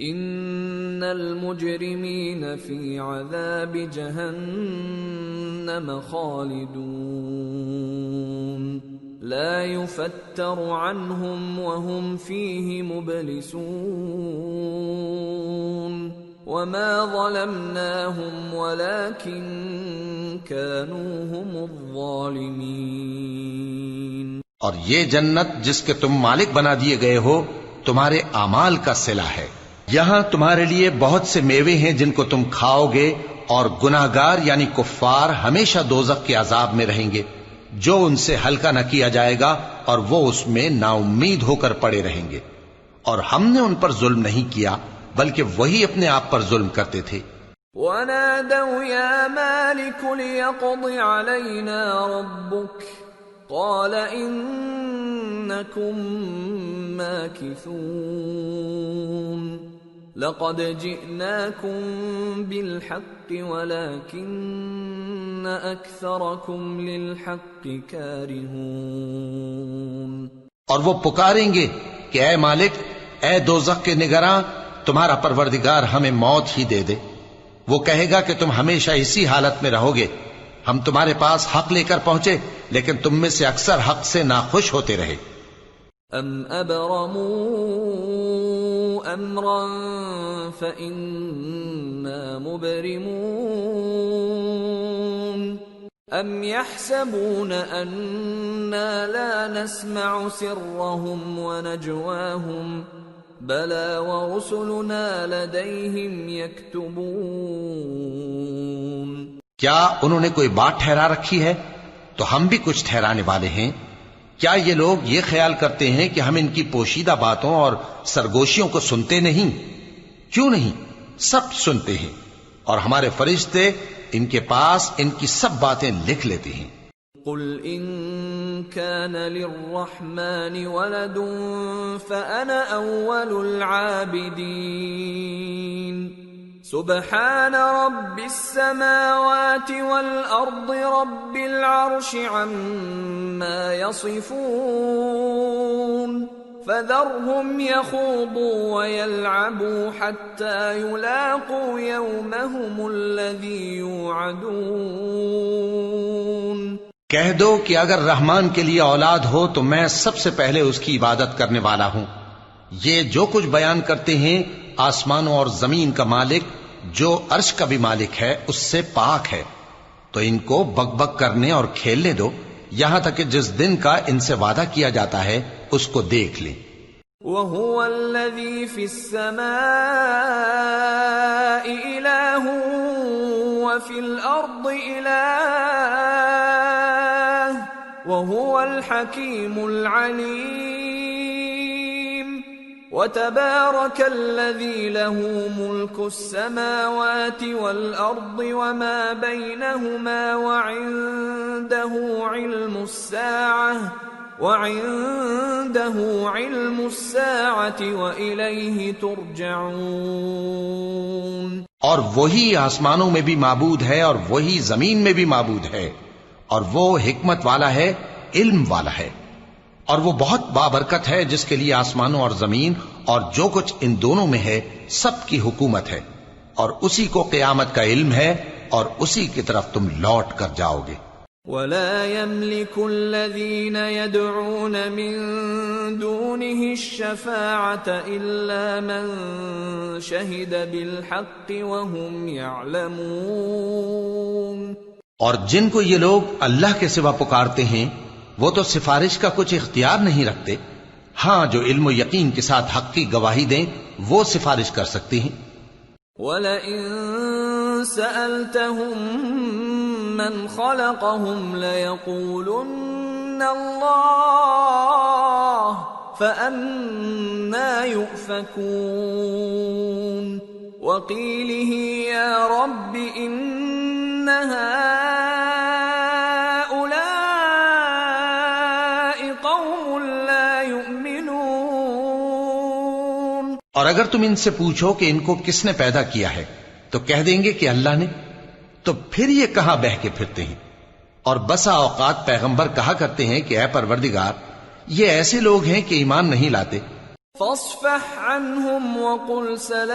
إِنَّ الْمُجْرِمِينَ فِي عَذَابِ جَهَنَّمَ خَالِدُونَ لَا يُفَتَّرُ عَنْهُمْ وَهُمْ فِيهِ مُبْلِسُونَ وَمَا ظَلَمْنَاهُمْ وَلَكِنْ كَانُوا هُمُ الظَّالِمِينَ۔ اور یہ جنت جس کے تم مالک بنا دیے گئے ہو تمہارے اعمال کا صلہ ہے، یہاں تمہارے لیے بہت سے میوے ہیں جن کو تم کھاؤ گے، اور گناہگار یعنی کفار ہمیشہ دوزخ کے عذاب میں رہیں گے جو ان سے ہلکا نہ کیا جائے گا، اور وہ اس میں نا امید ہو کر پڑے رہیں گے۔ اور ہم نے ان پر ظلم نہیں کیا بلکہ وہی اپنے آپ پر ظلم کرتے تھے۔ وَنَادَوْا يَا مَالِكُ لِيَقْضِ عَلَيْنَا رَبُّكَ قَالَ إِنَّكُمْ مَاكِثُونَ لَقَدْ جِئْنَاكُمْ بِالْحَقِّ وَلَكِنَّ أَكْثَرَكُمْ لِلْحَقِّ كَارِهُونَ۔ اور وہ پکاریں گے کہ اے مالک، اے دوزخ کے نگراں، تمہارا پروردگار ہمیں موت ہی دے دے، وہ کہے گا کہ تم ہمیشہ اسی حالت میں رہو گے، ہم تمہارے پاس حق لے کر پہنچے لیکن تم میں سے اکثر حق سے ناخوش ہوتے رہے۔ ام ابرموا امرا فإنا مبرمون ام يحسبون أنا لا نسمع سرهم ونجواهم بلى ورسلنا لديهم يكتبون۔ کیا انہوں نے کوئی بات ٹھہرا رکھی ہے؟ تو ہم بھی کچھ ٹھہرانے والے ہیں۔ کیا یہ لوگ یہ خیال کرتے ہیں کہ ہم ان کی پوشیدہ باتوں اور سرگوشیوں کو سنتے نہیں؟ کیوں نہیں، سب سنتے ہیں، اور ہمارے فرشتے ان کے پاس ان کی سب باتیں لکھ لیتے ہیں۔ قل ان كان للرحمن ولد فأنا أول العابدين سبحان رب السماوات والأرض رب العرش عما يصفون فذرهم يخوضوا ويلعبوا حتى يلاقوا يومهم الذي يوعدون۔ کہہ دو کہ اگر رحمان کے لیے اولاد ہو تو میں سب سے پہلے اس کی عبادت کرنے والا ہوں۔ یہ جو کچھ بیان کرتے ہیں آسمانوں اور زمین کا مالک جو عرش کا بھی مالک ہے اس سے پاک ہے، تو ان کو بک بک کرنے اور کھیلنے دو یہاں تک کہ جس دن کا ان سے وعدہ کیا جاتا ہے اس کو دیکھ لیں۔ وَهُوَ الَّذِي فِي السَّمَاءِ إِلَٰهٌ وَفِي الْأَرْضِ إِلَٰهٌ وَهُوَ الْحَكِيمُ الْعَلِيمُ۔ وَتَبَارَكَ الَّذِي لَهُ مُلْكُ السَّمَاوَاتِ وَالْأَرْضِ وَمَا بَيْنَهُمَا وَعِندَهُ عِلْمُ السَّاعَةِ وَإِلَيْهِ تُرْجَعُونَ۔ اور وہی آسمانوں میں بھی معبود ہے اور وہی زمین میں بھی معبود ہے، اور وہ حکمت والا ہے، علم والا ہے، اور وہ بہت بابرکت ہے جس کے لیے آسمانوں اور زمین اور جو کچھ ان دونوں میں ہے سب کی حکومت ہے، اور اسی کو قیامت کا علم ہے اور اسی کی طرف تم لوٹ کر جاؤ گے۔ وَلَا يَمْلِكُ الَّذِينَ يَدْعُونَ مِن دُونِهِ الشَّفَاعَةَ إِلَّا مَن شَهِدَ بِالْحَقِّ وَهُمْ يَعْلَمُونَ۔ اور جن کو یہ لوگ اللہ کے سوا پکارتے ہیں وہ تو سفارش کا کچھ اختیار نہیں رکھتے، ہاں جو علم و یقین کے ساتھ حق کی گواہی دیں وہ سفارش کر سکتے ہیں۔ وَلَئِن سَأَلْتَهُم مَّنْ خَلَقَهُمْ لَيَقُولُنَّ اللَّهُ فَأَنَّىٰ يُؤْفَكُونَ۔ وَقِيلِهِ يَا رَبِّ إِنَّ هَٰؤُلَاءِ قَوْمٌ لَّا يُؤْمِنُونَ۔ اور اگر تم ان سے پوچھو کہ ان کو کس نے پیدا کیا ہے تو کہہ دیں گے کہ اللہ نے، تو پھر یہ کہاں بہہ کے پھرتے ہیں۔ اور بسا اوقات پیغمبر کہا کرتے ہیں کہ اے پروردگار یہ ایسے لوگ ہیں کہ ایمان نہیں لاتے۔ فاصفح عنهم وقل سلام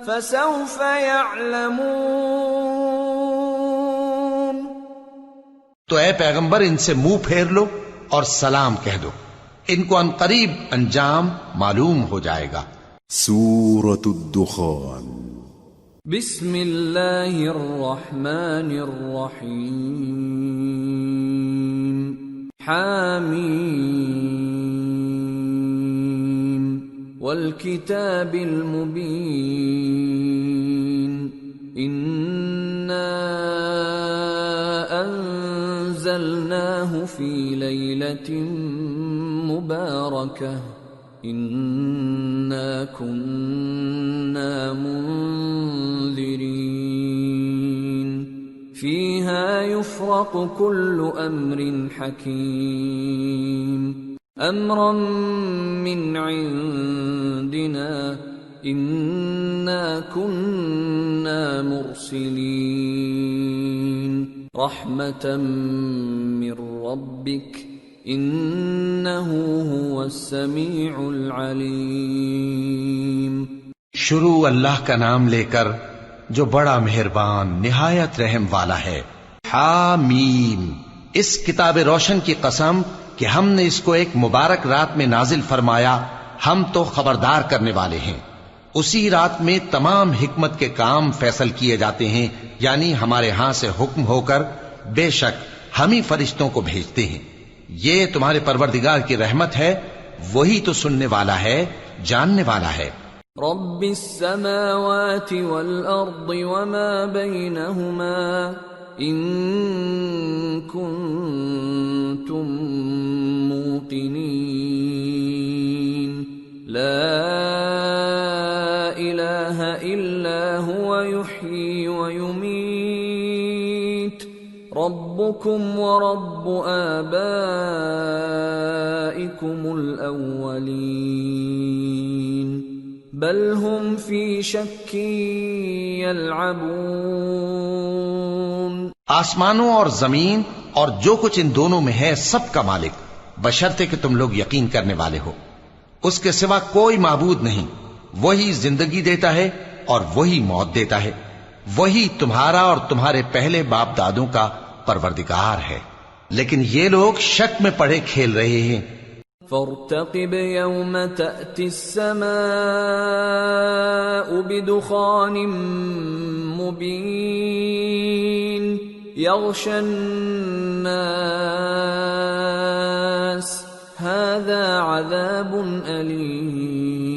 فسوف يعلمون۔ تو اے پیغمبر ان سے منہ پھیر لو اور سلام کہہ دو، ان کو ان قریب انجام معلوم ہو جائے گا۔ سورة الدخان۔ بسم اللہ الرحمن الرحیم۔ حامیم والکتاب المبین۔ انا انزلناه فی لیلۃ مبارکہ انا كنا منذرين فيها يفرق كل امر حكيم امرا من عندنا انا كنا مرسلين رحمة من ربك انه هو السميع العليم۔ شروع اللہ کا نام لے کر جو بڑا مہربان نہایت رحم والا ہے۔ حامیم، اس کتاب روشن کی قسم کہ ہم نے اس کو ایک مبارک رات میں نازل فرمایا، ہم تو خبردار کرنے والے ہیں۔ اسی رات میں تمام حکمت کے کام فیصل کیے جاتے ہیں، یعنی ہمارے ہاں سے حکم ہو کر بے شک ہم ہی فرشتوں کو بھیجتے ہیں۔ یہ تمہارے پروردگار کی رحمت ہے، وہی تو سننے والا ہے، جاننے والا ہے۔ رب السماوات والأرض وما بينهما إن كنتم موقنين لا إله إلا هو يحيي ويميت ربكم ورب آبائكم الأولين بل هم في شك يلعبون۔ آسمانوں اور زمین اور جو کچھ ان دونوں میں ہے سب کا مالک، بشرطے کہ تم لوگ یقین کرنے والے ہو۔ اس کے سوا کوئی معبود نہیں، وہی زندگی دیتا ہے اور وہی موت دیتا ہے، وہی تمہارا اور تمہارے پہلے باپ دادوں کا پروردگار ہے، لیکن یہ لوگ شک میں پڑے کھیل رہے ہیں۔ فارتقب يوم تأتي السماء بدخان مبين يغشى الناس هذا عذاب أليم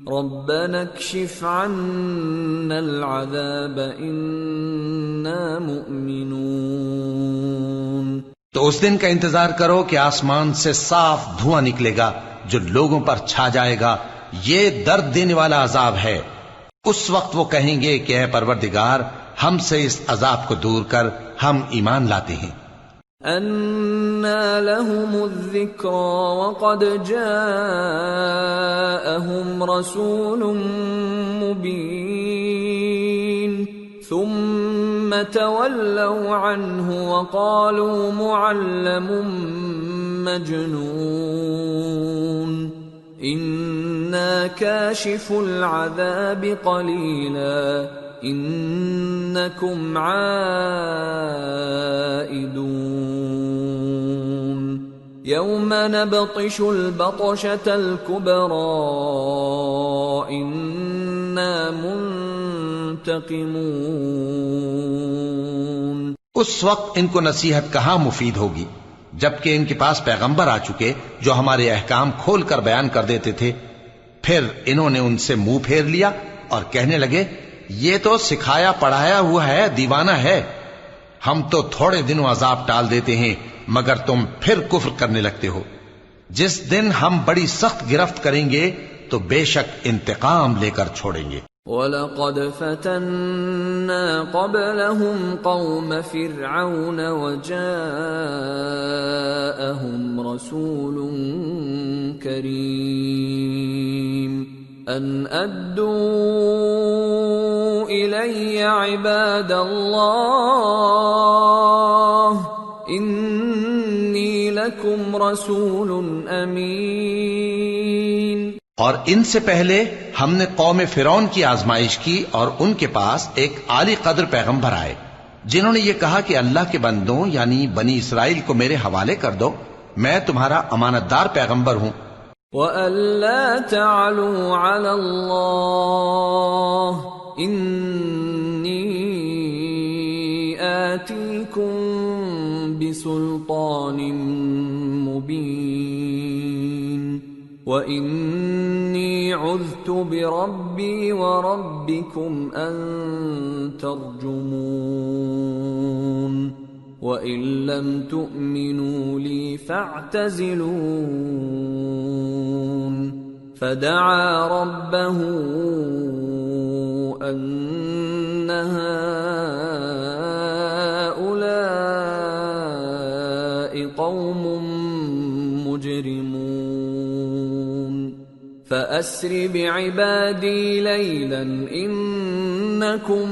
ربنا اكشف عنا العذاب إنا مؤمنون۔ تو اس دن کا انتظار کرو کہ آسمان سے صاف دھواں نکلے گا جو لوگوں پر چھا جائے گا، یہ درد دینے والا عذاب ہے۔ اس وقت وہ کہیں گے کہ اے پروردگار ہم سے اس عذاب کو دور کر، ہم ایمان لاتے ہیں۔ أَنَّى لَهُمُ الذِّكْرَى وَقَدْ جَاءَهُمْ رَسُولٌ مُبِينٌ ثُمَّ تَوَلَّوْا عَنْهُ وَقَالُوا مُعَلَّمٌ مَجْنُونٌ إِنَّا كَاشِفُو الْعَذَابِ قَلِيلًا إِنَّكُمْ عَائِدُونَ يَوْمَ نَبْطِشُ الْبَطْشَةَ الْكُبْرَى إِنَّا منتقمون۔ اس وقت ان کو نصیحت کہاں مفید ہوگی، جبکہ ان کے پاس پیغمبر آ چکے جو ہمارے احکام کھول کر بیان کر دیتے تھے۔ پھر انہوں نے ان سے منہ پھیر لیا اور کہنے لگے یہ تو سکھایا پڑھایا ہوا ہے، دیوانہ ہے، ہم تو تھوڑے دنوں عذاب ٹال دیتے ہیں مگر تم پھر کفر کرنے لگتے ہو۔ جس دن ہم بڑی سخت گرفت کریں گے تو بے شک انتقام لے کر چھوڑیں گے۔ وَلَقَدْ فَتَنَّا قَبْلَهُمْ قَوْمَ فِرْعَوْنَ وَجَاءَهُمْ رَسُولٌ كَرِيمٌ أَنْ أَدُّوا إِلَيَّ عِبَادَ اللَّهِ إِنِّي لَكُمْ رَسُولٌ أَمِينٌ۔ اور ان سے پہلے ہم نے قوم فرعون کی آزمائش کی اور ان کے پاس ایک عالی قدر پیغمبر آئے جنہوں نے یہ کہا کہ اللہ کے بندوں یعنی بنی اسرائیل کو میرے حوالے کر دو، میں تمہارا امانت دار پیغمبر ہوں۔ وَأَلَّا تَعْلُوا عَلَى اللَّهِ إِنِّي آتِيكُمْ بِسُلْطَانٍ مُبِينٍ وَإِنِّي عُذْتُ بِرَبِّي وَرَبِّكُمْ أَن تَرْجُمُونِ وَإِن لَّمْ تُؤْمِنُوا لِي فَاعْتَزِلُونِ فَدَعَا رَبَّهُ أَنَّ هَٰؤُلَاءِ قَوْمٌ مُجْرِمُونَ فَأَسْرِ بِعِبَادِي لَيْلًا إِنَّكُمْ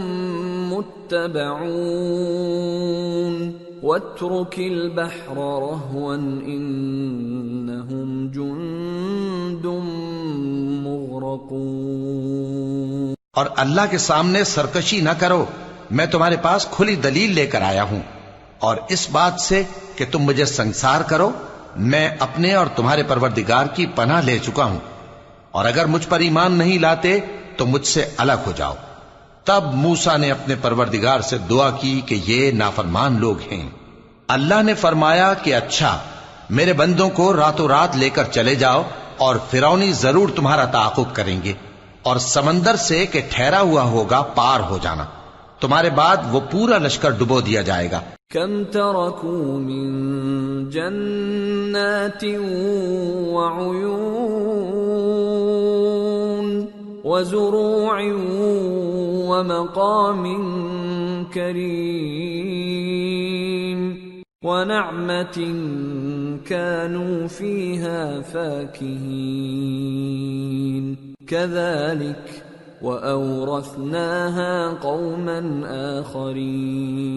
مُتَّبَعُونَ وَاتْرُكِ الْبَحْرَ رَهْوًا إِنَّهُمْ جُندٌ مُغْرَقُونَ۔ اور اللہ کے سامنے سرکشی نہ کرو، میں تمہارے پاس کھلی دلیل لے کر آیا ہوں، اور اس بات سے کہ تم مجھے سنسار کرو میں اپنے اور تمہارے پروردگار کی پناہ لے چکا ہوں، اور اگر مجھ پر ایمان نہیں لاتے تو مجھ سے الگ ہو جاؤ۔ تب موسیٰ نے اپنے پروردگار سے دعا کی کہ یہ نافرمان لوگ ہیں۔ اللہ نے فرمایا کہ اچھا، میرے بندوں کو راتوں رات لے کر چلے جاؤ، اور فرعونی ضرور تمہارا تعاقب کریں گے، اور سمندر سے کہ ٹھہرا ہوا ہوگا پار ہو جانا، تمہارے بعد وہ پورا لشکر ڈبو دیا جائے گا۔ کم ترکوا من جنات وعیون وزروع ومقام کریم ونعمة كانوا فيها فاكهين كذلك وأورثناها قوما آخرين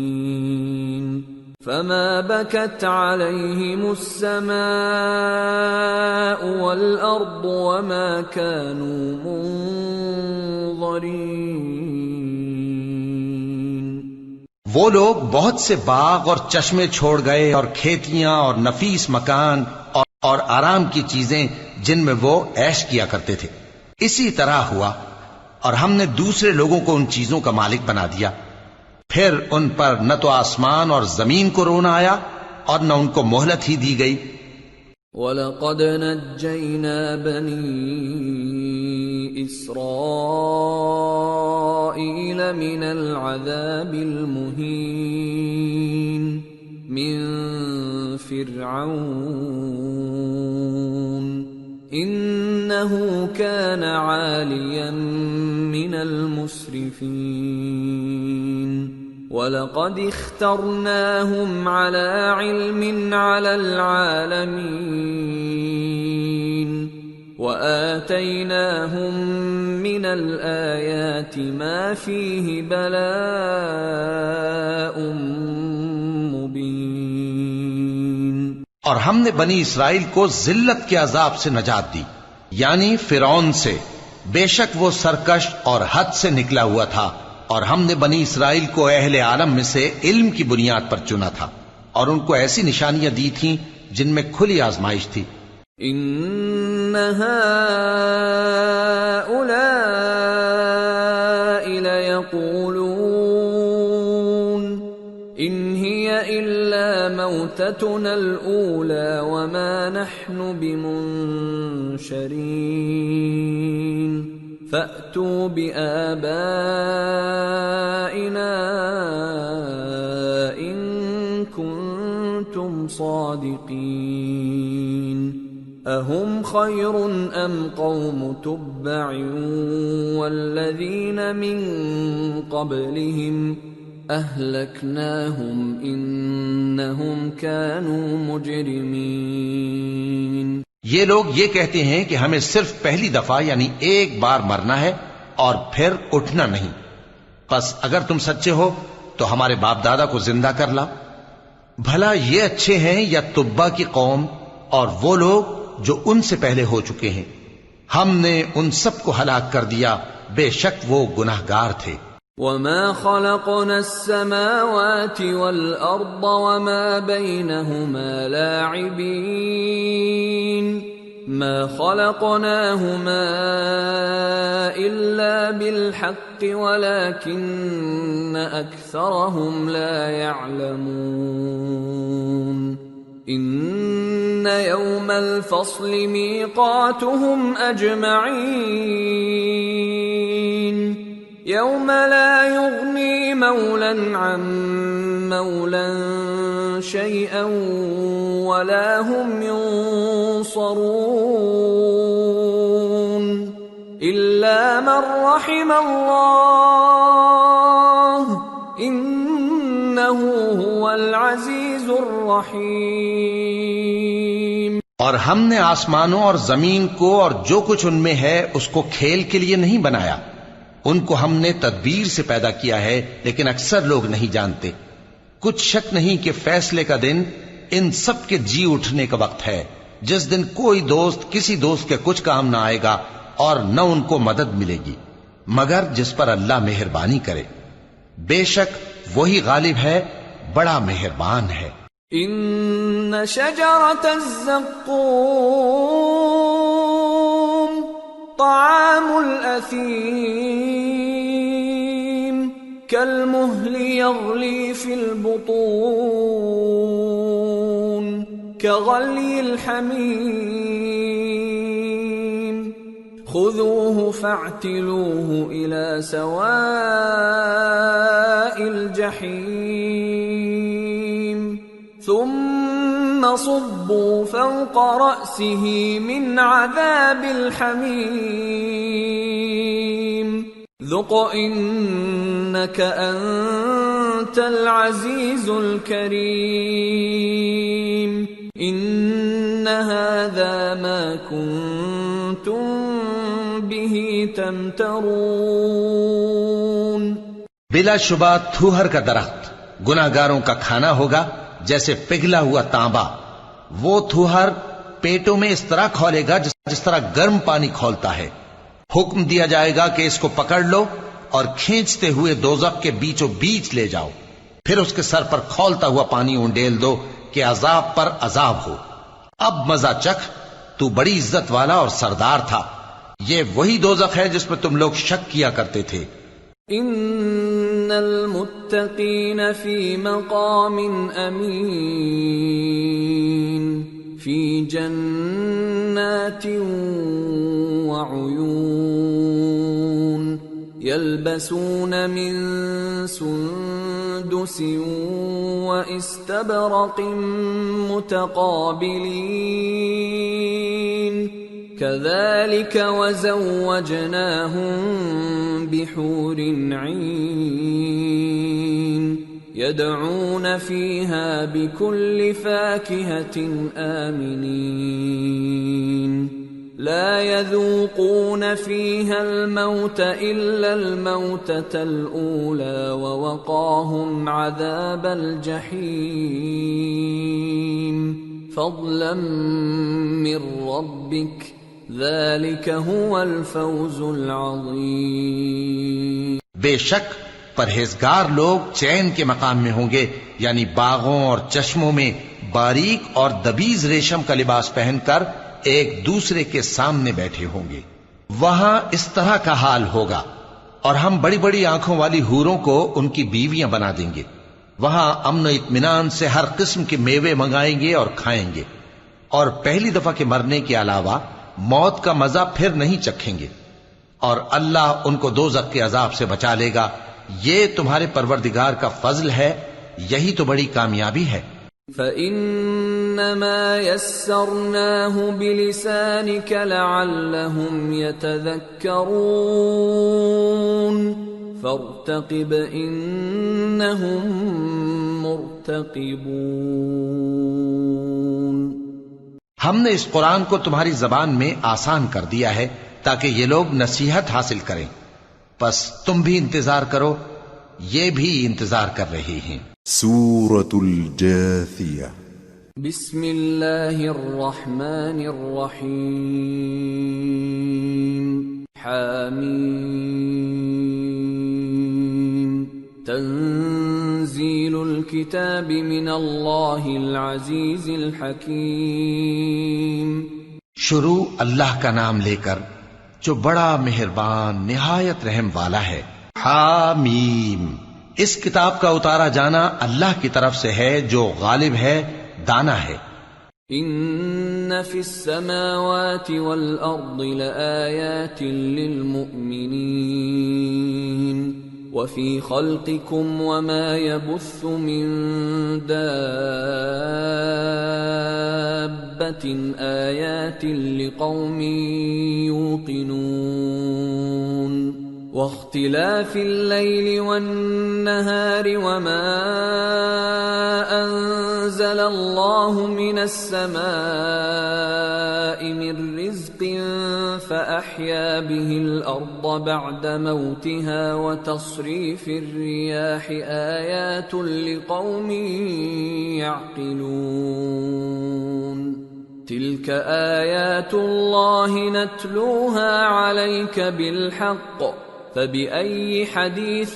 فما بكت عليهم السماء والأرض وما كانوا منظرين۔ وہ لوگ بہت سے باغ اور چشمے چھوڑ گئے، اور کھیتیاں اور نفیس مکان اور آرام کی چیزیں جن میں وہ عیش کیا کرتے تھے۔ اسی طرح ہوا، اور ہم نے دوسرے لوگوں کو ان چیزوں کا مالک بنا دیا، پھر ان پر نہ تو آسمان اور زمین کو رونا آیا اور نہ ان کو مہلت ہی دی گئی۔ وَلَقَدْ نَجَّيْنَا بَنِي إِسْرَائِيلَ مِنَ الْعَذَابِ الْمُهِينِ مِنْ فِرْعَوْنَ إِنَّهُ كَانَ عَالِيًا مِنَ الْمُسْرِفِينَ وَلَقَدِ اخْتَرْنَاهُمْ عَلَى عِلْمٍ عَلَى الْعَالَمِينَ وَآتَيْنَاهُمْ مِنَ الْآيَاتِ مَا فِيهِ بَلَاءٌ مُبِينٌ۔ اور ہم نے بنی اسرائیل کو ذلت کے عذاب سے نجات دی، یعنی فرعون سے، بے شک وہ سرکش اور حد سے نکلا ہوا تھا، اور ہم نے بنی اسرائیل کو اہل عالم میں سے علم کی بنیاد پر چنا تھا، اور ان کو ایسی نشانیاں دی تھیں جن میں کھلی آزمائش تھی۔ ان هؤلاء ليقولون ان هي الا موتتنا الاولى وما نحن بمنشرين فأتوا بآبائنا إن كنتم صادقين أهم خير أم قوم تبع والذين من قبلهم أهلكناهم إنهم كانوا مجرمين۔ یہ لوگ یہ کہتے ہیں کہ ہمیں صرف پہلی دفعہ یعنی ایک بار مرنا ہے اور پھر اٹھنا نہیں، پس اگر تم سچے ہو تو ہمارے باپ دادا کو زندہ کر لاؤ۔ بھلا یہ اچھے ہیں یا تبا کی قوم اور وہ لوگ جو ان سے پہلے ہو چکے ہیں؟ ہم نے ان سب کو ہلاک کر دیا، بے شک وہ گناہگار تھے۔ وَمَا خَلَقْنَا السَّمَاوَاتِ وَالْأَرْضَ وَمَا بَيْنَهُمَا لَاعِبِينَ مَا خَلَقْنَاهُمَا إِلَّا بِالْحَقِّ وَلَكِنَّ أَكْثَرَهُمْ لَا يَعْلَمُونَ إِنَّ يَوْمَ الْفَصْلِ مِيقَاتُهُمْ أَجْمَعِينَ يوم لا يغني مولا عن مولا شيئا ولا هم ينصرون إلا من رحم الله إنه هو العزيز الرحيم۔ اور ہم نے آسمانوں اور زمین کو اور جو کچھ ان میں ہے اس کو کھیل کے لیے نہیں بنایا، ان کو ہم نے تدبیر سے پیدا کیا ہے، لیکن اکثر لوگ نہیں جانتے۔ کچھ شک نہیں کہ فیصلے کا دن ان سب کے جی اٹھنے کا وقت ہے، جس دن کوئی دوست کسی دوست کے کچھ کام نہ آئے گا اور نہ ان کو مدد ملے گی۔ مگر جس پر اللہ مہربانی کرے، بے شک وہی غالب ہے، بڑا مہربان ہے۔ ان شجرۃ الزقوم طعام الاثیم كالمهل يغلی فی البطون كغلی الحمیم خذوه فاعتلوه إلى سواء الجحیم ثم صبوا فوق رأسه من عذاب الحمیم ذق إنك أنت العزيز الكريم إن هذا ما كنتم به تمترون۔ بلا شبہ تھوہر کا درخت گناہگاروں کا کھانا ہوگا جیسے پگھلا ہوا تانبا۔ وہ تھوہر پیٹوں میں اس طرح کھولے گا جس طرح گرم پانی کھولتا ہے۔ حکم دیا جائے گا کہ اس کو پکڑ لو اور کھینچتے ہوئے دوزخ کے بیچوں بیچ لے جاؤ، پھر اس کے سر پر کھولتا ہوا پانی انڈیل دو کہ عذاب پر عذاب ہو۔ اب مزہ چکھ، تو بڑی عزت والا اور سردار تھا۔ یہ وہی دوزخ ہے جس میں تم لوگ شک کیا کرتے تھے۔ ان المتقین فی مقام امین فی جنات وعیون یلبسون من سندس واستبرق متقابلین كذلك وزوجناهم بحور عين يدعون فيها بكل فاكهة آمنين لا يذوقون فيها الموت إلا الموتة الأولى ووقاهم عذاب الجحيم فضلا من ربك ذلك هو الفوز العظیم۔ بے شک پرہیزگار لوگ چین کے مقام میں ہوں گے، یعنی باغوں اور چشموں میں باریک اور دبیز ریشم کا لباس پہن کر ایک دوسرے کے سامنے بیٹھے ہوں گے۔ وہاں اس طرح کا حال ہوگا، اور ہم بڑی بڑی آنکھوں والی حوروں کو ان کی بیویاں بنا دیں گے۔ وہاں امن و اطمینان سے ہر قسم کے میوے منگائیں گے اور کھائیں گے، اور پہلی دفعہ کے مرنے کے علاوہ موت کا مزہ پھر نہیں چکھیں گے، اور اللہ ان کو دوزخ کے عذاب سے بچا لے گا۔ یہ تمہارے پروردگار کا فضل ہے، یہی تو بڑی کامیابی ہے۔ فَإِنَّمَا يَسَّرْنَاهُ بِلِسَانِكَ لَعَلَّهُمْ يَتَذَكَّرُونَ فَارْتَقِبْ إِنَّهُمْ مُرْتَقِبُونَ۔ ہم نے اس قرآن کو تمہاری زبان میں آسان کر دیا ہے تاکہ یہ لوگ نصیحت حاصل کریں، پس تم بھی انتظار کرو، یہ بھی انتظار کر رہے ہیں۔ سورة الجاثیہ۔ بسم اللہ الرحمن الرحیم۔ حامیم تنزیل الکتاب من اللہ العزیز الحکیم۔ شروع اللہ کا نام لے کر جو بڑا مہربان نہایت رحم والا ہے۔ حامیم، اس کتاب کا اتارا جانا اللہ کی طرف سے ہے جو غالب ہے، دانا ہے۔ ان فی السماوات والارض لآیات للمؤمنین وفی خلقکم وما يبث من دابة آیات لقوم یوقنون واختلاف الليل والنهار وما أنزل الله من السماء من رزق فأحيا به الأرض بعد موتها وتصريف الرياح آيات لقوم يعقلون تلك آيات الله نتلوها عليك بالحق فبأي حديث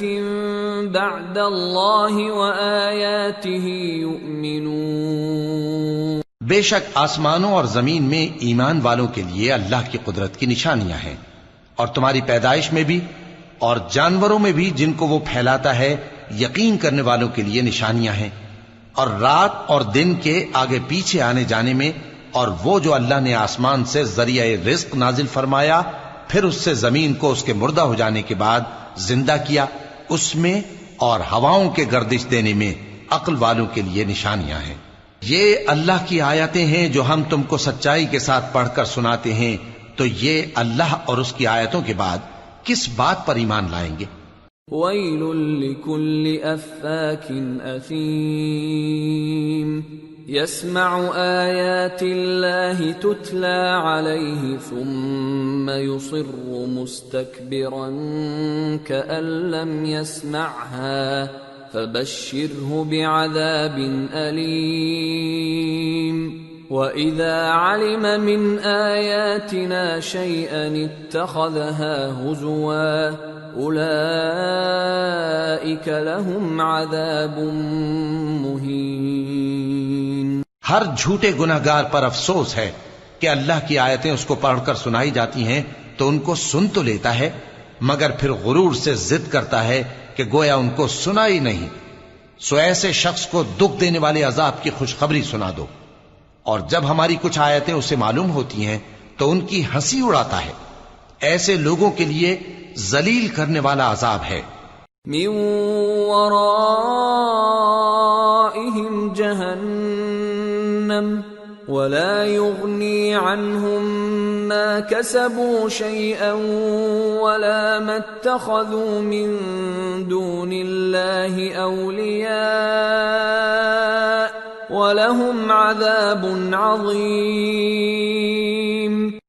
بعد الله وآياته يؤمنون؟ بے شک آسمانوں اور زمین میں ایمان والوں کے لیے اللہ کی قدرت کی نشانیاں ہیں، اور تمہاری پیدائش میں بھی اور جانوروں میں بھی جن کو وہ پھیلاتا ہے یقین کرنے والوں کے لیے نشانیاں ہیں، اور رات اور دن کے آگے پیچھے آنے جانے میں، اور وہ جو اللہ نے آسمان سے ذریعہ رزق نازل فرمایا پھر اس سے زمین کو اس کے مردہ ہو جانے کے بعد زندہ کیا، اس میں اور ہواؤں کے گردش دینے میں عقل والوں کے لیے نشانیاں ہیں۔ یہ اللہ کی آیتیں ہیں جو ہم تم کو سچائی کے ساتھ پڑھ کر سناتے ہیں، تو یہ اللہ اور اس کی آیتوں کے بعد کس بات پر ایمان لائیں گے؟ وَيْلٌ لِكُلِّ أَفَّاكٍ أَثِيمٍ يَسْمَعُ آيَاتِ اللَّهِ تُتْلَى عَلَيْهِ ثُمَّ يُصِرُّ مُسْتَكْبِرًا كَأَن لَّمْ يَسْمَعْهَا فَبَشِّرْهُ بِعَذَابٍ أَلِيمٍ وَإِذَا عَلِمَ مِنْ آيَاتِنَا شَيْئًا اتَّخَذَهَا هُزُوًا أُولَئِكَ لَهُمْ عَذَابٌ مُهِينٌ۔ ہر جھوٹے گناہگار پر افسوس ہے کہ اللہ کی آیتیں اس کو پڑھ کر سنائی جاتی ہیں تو ان کو سن تو لیتا ہے مگر پھر غرور سے ضد کرتا ہے کہ گویا ان کو سنا ہی نہیں۔ سو ایسے شخص کو دکھ دینے والے عذاب کی خوشخبری سنا دو، اور جب ہماری کچھ آیتیں اسے معلوم ہوتی ہیں تو ان کی ہنسی اڑاتا ہے۔ ایسے لوگوں کے لیے ذلیل کرنے والا عذاب ہے۔ من ورائهم جہنم ولا يغني عنهم ما كسبوا شيئا ولا ما اتخذوا من دون الله أولياء وَلَهُمْ عَذَابٌ عَظِيمٌ۔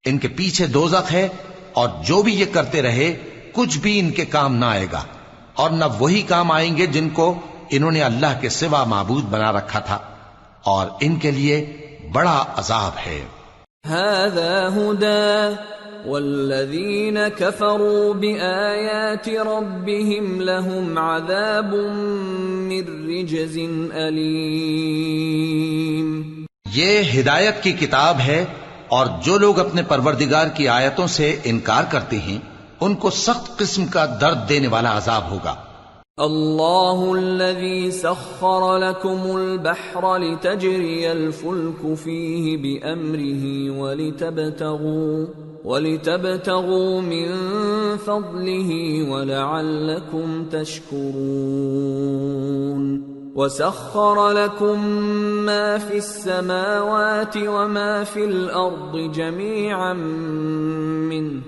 ان کے پیچھے دوزخ ہے، اور جو بھی یہ کرتے رہے کچھ بھی ان کے کام نہ آئے گا، اور نہ وہی کام آئیں گے جن کو انہوں نے اللہ کے سوا معبود بنا رکھا تھا، اور ان کے لیے بڑا عذاب ہے۔ هَذَا هُدًى وَالَّذِينَ كَفَرُوا بِآيَاتِ رَبِّهِمْ لَهُمْ عَذَابٌ مِّن رِّجْزٍ أَلِيمٌ۔ یہ ہدایت کی کتاب ہے، اور جو لوگ اپنے پروردگار کی آیتوں سے انکار کرتے ہیں ان کو سخت قسم کا درد دینے والا عذاب ہوگا۔ اللہ الذي سخر لكم البحر لتجري الفلك فيه بأمره ولتبتغوا من فضله ولعلكم تشكرون، وسخر لكم ما في السماوات وما في الأرض جميعا منه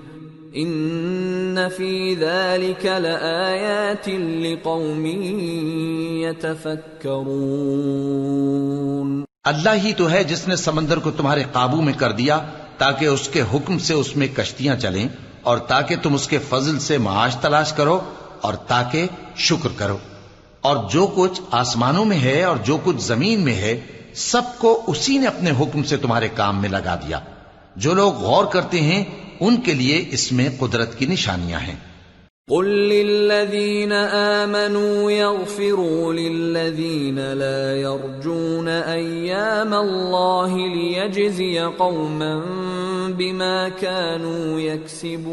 ان فی ذلک لآیات لقوم یتفکرون۔ اللہ ہی تو ہے جس نے سمندر کو تمہارے قابو میں کر دیا تاکہ اس کے حکم سے اس میں کشتیاں چلیں، اور تاکہ تم اس کے فضل سے معاش تلاش کرو، اور تاکہ شکر کرو۔ اور جو کچھ آسمانوں میں ہے اور جو کچھ زمین میں ہے سب کو اسی نے اپنے حکم سے تمہارے کام میں لگا دیا۔ جو لوگ غور کرتے ہیں ان کے لیے اس میں قدرت کی نشانیاں ہیں۔ قل للذین آمنوا یغفروا للذین لا یرجون ایام اللہ لیجزی قوما بما كانوا یکسبون،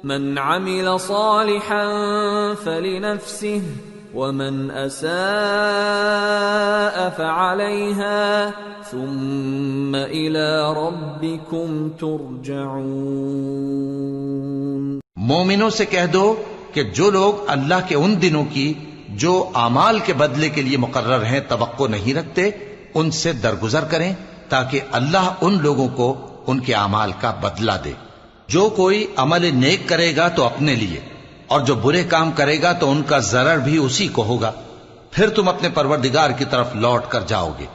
من عمل صالحا فلنفسه ومن اساء فعليها ثم الى ربكم ترجعون۔ مومنوں سے کہہ دو کہ جو لوگ اللہ کے ان دنوں کی جو اعمال کے بدلے کے لیے مقرر ہیں توقع نہیں رکھتے ان سے درگزر کریں تاکہ اللہ ان لوگوں کو ان کے اعمال کا بدلہ دے۔ جو کوئی عمل نیک کرے گا تو اپنے لیے، اور جو برے کام کرے گا تو ان کا ضرر بھی اسی کو ہوگا، پھر تم اپنے پروردگار کی طرف لوٹ کر جاؤ گے۔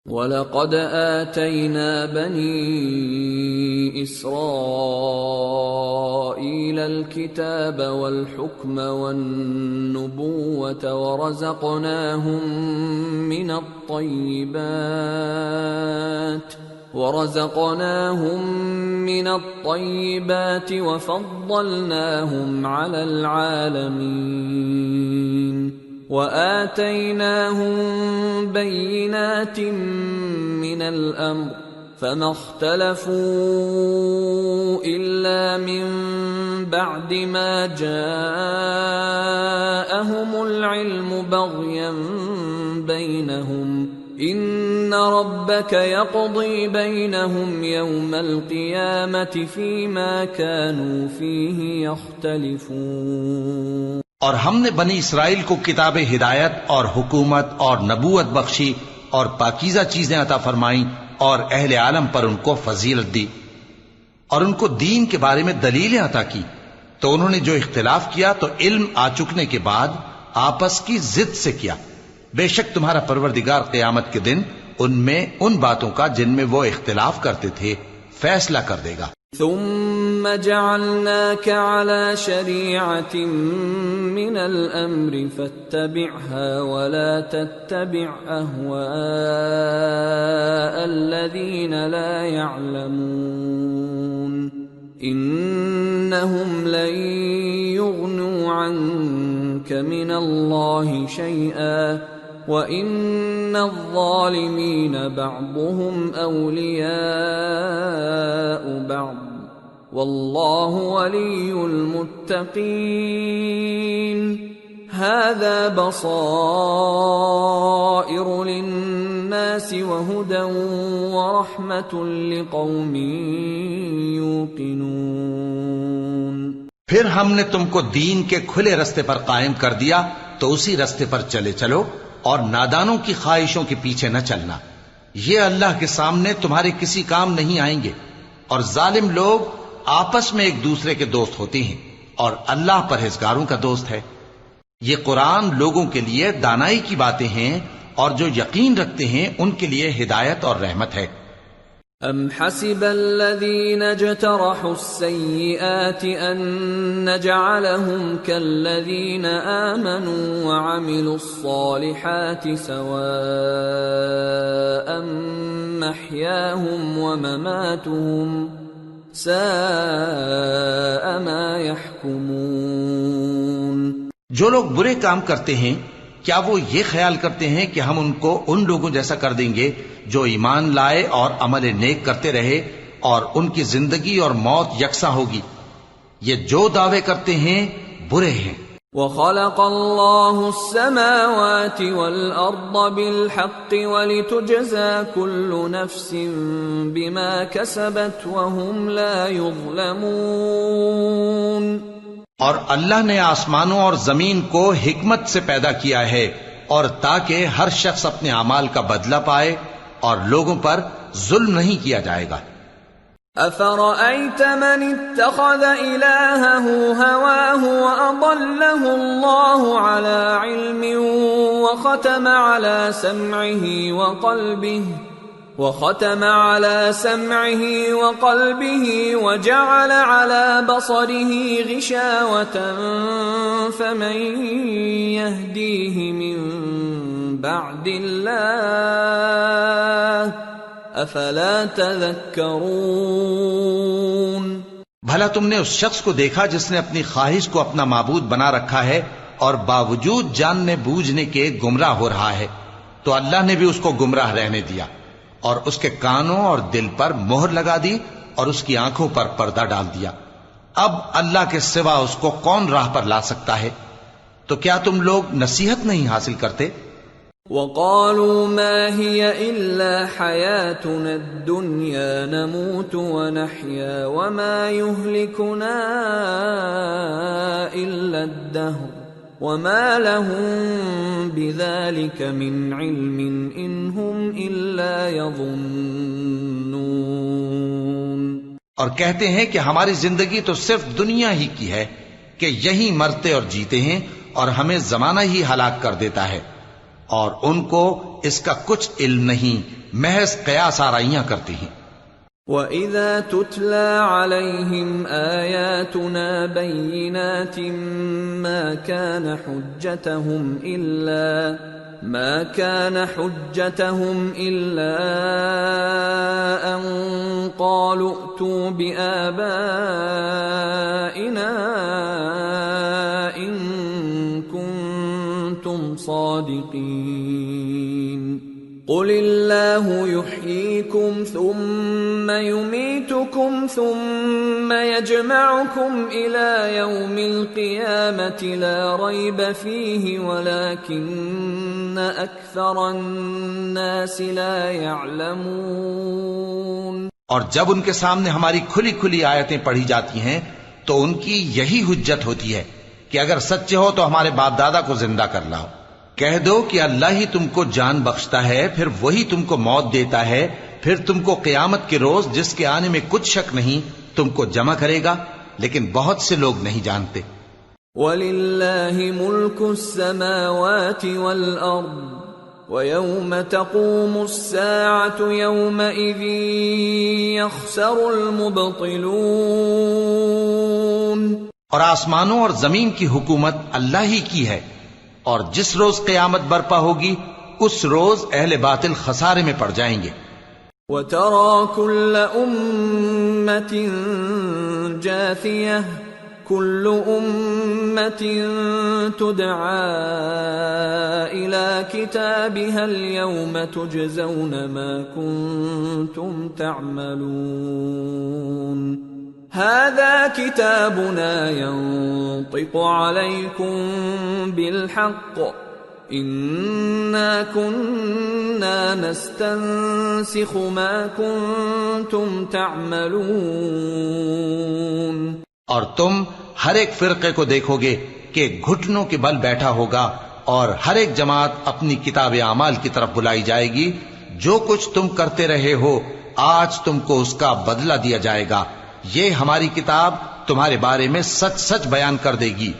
وَلَقَدْ آتَيْنَا بَنِي إِسْرَائِيلَ الْكِتَابَ وَالْحُكْمَ وَالنُّبُوَّةَ وَرَزَقْنَاهُمْ مِنَ الطَّيِّبَاتِ ورزقناهم من الطيبات وفضلناهم على العالمين وآتيناهم بينات من الأمر فما اختلفوا إلا من بعد ما جاءهم العلم بغيا بينهم إن ربك يقضي بينهم يوم القيامة فيما كانوا فيه يختلفون۔ اور ہم نے بنی اسرائیل کو کتاب ہدایت اور حکومت اور نبوت بخشی اور پاکیزہ چیزیں عطا فرمائیں اور اہل عالم پر ان کو فضیلت دی اور ان کو دین کے بارے میں دلیلیں عطا کی، تو انہوں نے جو اختلاف کیا تو علم آ چکنے کے بعد آپس کی ضد سے کیا۔ بے شک تمہارا پروردگار قیامت کے دن ان میں ان باتوں کا جن میں وہ اختلاف کرتے تھے فیصلہ کر دے گا۔ ثم جعلناك على شريعة من الأمر فاتبعها ولا تتبع أهواء الذين لا يعلمون إنهم لن يغنوا عنك من الله شيئا وَإِنَّ الظَّالِمِينَ بَعْضُهُمْ أَوْلِيَاءُ بَعْضٍ وَاللَّهُ وَلِيُّ الْمُتَّقِينَ هَذَا بَصَائِرُ لِلنَّاسِ وَهُدًى وَرَحْمَةٌ لِقَوْمٍ يُوقِنُونَ۔ پھر ہم نے تم کو دین کے کھلے رستے پر قائم کر دیا تو اسی رستے پر چلے چلو اور نادانوں کی خواہشوں کے پیچھے نہ چلنا، یہ اللہ کے سامنے تمہارے کسی کام نہیں آئیں گے، اور ظالم لوگ آپس میں ایک دوسرے کے دوست ہوتے ہیں اور اللہ پرہیزگاروں کا دوست ہے۔ یہ قرآن لوگوں کے لیے دانائی کی باتیں ہیں اور جو یقین رکھتے ہیں ان کے لیے ہدایت اور رحمت ہے۔ أَمْ حَسِبَ الَّذِينَ اجْتَرَحُوا السَّيِّئَاتِ أَن نَّجْعَلَهُمْ كَالَّذِينَ آمَنُوا وَعَمِلُوا الصَّالِحَاتِ سَوَاءً مَّحْيَاهُمْ وَمَمَاتُهُمْ سَاءَ مَا يَحْكُمُونَ۔ جو لوگ برے کام کرتے ہیں کیا وہ یہ خیال کرتے ہیں کہ ہم ان کو ان لوگوں جیسا کر دیں گے جو ایمان لائے اور عمل نیک کرتے رہے اور ان کی زندگی اور موت یکساں ہوگی؟ یہ جو دعوے کرتے ہیں برے ہیں۔ وَخَلَقَ اللَّهُ السَّمَاوَاتِ وَالْأَرْضَ بِالْحَقِّ وَلِتُجْزَى كُلُّ نَفْسٍ بِمَا كَسَبَتْ وَهُمْ لَا يُظْلَمُونَ۔ اور اللہ نے آسمانوں اور زمین کو حکمت سے پیدا کیا ہے اور تاکہ ہر شخص اپنے اعمال کا بدلہ پائے اور لوگوں پر ظلم نہیں کیا جائے گا۔ أَفَرَأَيْتَ مَنِ اتَّخَذَ إِلَٰهَهُ هَوَاهُ وَأَضَلَّهُ اللَّهُ عَلَىٰ عِلْمٍ وَخَتَمَ عَلَىٰ سَمْعِهِ وَقَلْبِهِ وَجَعَلَ عَلَىٰ بَصَرِهِ غِشَاوَةً فَمَن يَهْدِيهِ مِن بَعْدِ اللَّهِ أَفَلَا تَذَكَّرُونَ۔ بھلا تم نے اس شخص کو دیکھا جس نے اپنی خواہش کو اپنا معبود بنا رکھا ہے اور باوجود جاننے بوجھنے کے گمراہ ہو رہا ہے، تو اللہ نے بھی اس کو گمراہ رہنے دیا اور اس کے کانوں اور دل پر مہر لگا دی اور اس کی آنکھوں پر پردہ ڈال دیا۔ اب اللہ کے سوا اس کو کون راہ پر لا سکتا ہے؟ تو کیا تم لوگ نصیحت نہیں حاصل کرتے؟ وَقَالُوا مَا هِيَ إِلَّا حَيَاتُنَا الدُّنْيَا نَمُوتُ وَنَحْيَا وَمَا يُهْلِكُنَا إِلَّا الدَّهْرُ وَمَا لَهُم بِذَلِكَ مِنْ عِلْمٍ إِنْ هُمْ إِلَّا يَظُنُّونَ۔ اور کہتے ہیں کہ ہماری زندگی تو صرف دنیا ہی کی ہے کہ یہی مرتے اور جیتے ہیں اور ہمیں زمانہ ہی ہلاک کر دیتا ہے، اور ان کو اس کا کچھ علم نہیں، محض قیاس آرائیاں کرتے ہیں۔ وَإِذَا تُتْلَى عَلَيْهِمْ آيَاتُنَا بَيِّنَاتٍ مَا كَانَ حُجَّتَهُمْ ما كان حجتهم إلا أن قالوا ائتوا بآبائنا إن كنتم صادقين قل الله يحييكم ثم يميتكم ثم يجمعكم إلى يوم القيامة لا ريب فيه ولكن أكثر الناس لا يعلمون۔ اور جب ان کے سامنے ہماری کھلی کھلی آیتیں پڑھی جاتی ہیں تو ان کی یہی حجت ہوتی ہے کہ اگر سچے ہو تو ہمارے باپ دادا کو زندہ کر لاؤ۔ کہہ دو کہ اللہ ہی تم کو جان بخشتا ہے، پھر وہی تم کو موت دیتا ہے، پھر تم کو قیامت کے روز جس کے آنے میں کچھ شک نہیں تم کو جمع کرے گا، لیکن بہت سے لوگ نہیں جانتے۔ وَلِلَّهِ مُلْكُ السَّمَاوَاتِ وَالْأَرْضِ وَيَوْمَ تَقُومُ السَّاعَةُ يَوْمَئِذٍ يَخْسَرُ الْمُبْطِلُونَ۔ اور آسمانوں اور زمین کی حکومت اللہ ہی کی ہے، اور جس روز قیامت برپا ہوگی اس روز اہل باطل خسارے میں پڑ جائیں گے۔ وَتَرَى كُلَّ أُمَّةٍ جَاثِيَةً كُلُّ أُمَّةٍ تُدْعَى إِلَى كِتَابِهَا الْيَوْمَ تُجْزَوْنَ مَا كُنتُمْ تَعْمَلُونَ هذا كتابنا ينطق عليكم بالحق إنا كنا نستنسخ ما كنتم تعملون۔ اور تم ہر ایک فرقے کو دیکھو گے کہ گھٹنوں کے بل بیٹھا ہوگا، اور ہر ایک جماعت اپنی کتاب اعمال کی طرف بلائی جائے گی۔ جو کچھ تم کرتے رہے ہو آج تم کو اس کا بدلہ دیا جائے گا۔ یہ ہماری کتاب تمہارے بارے میں سچ سچ بیان کر دے گی۔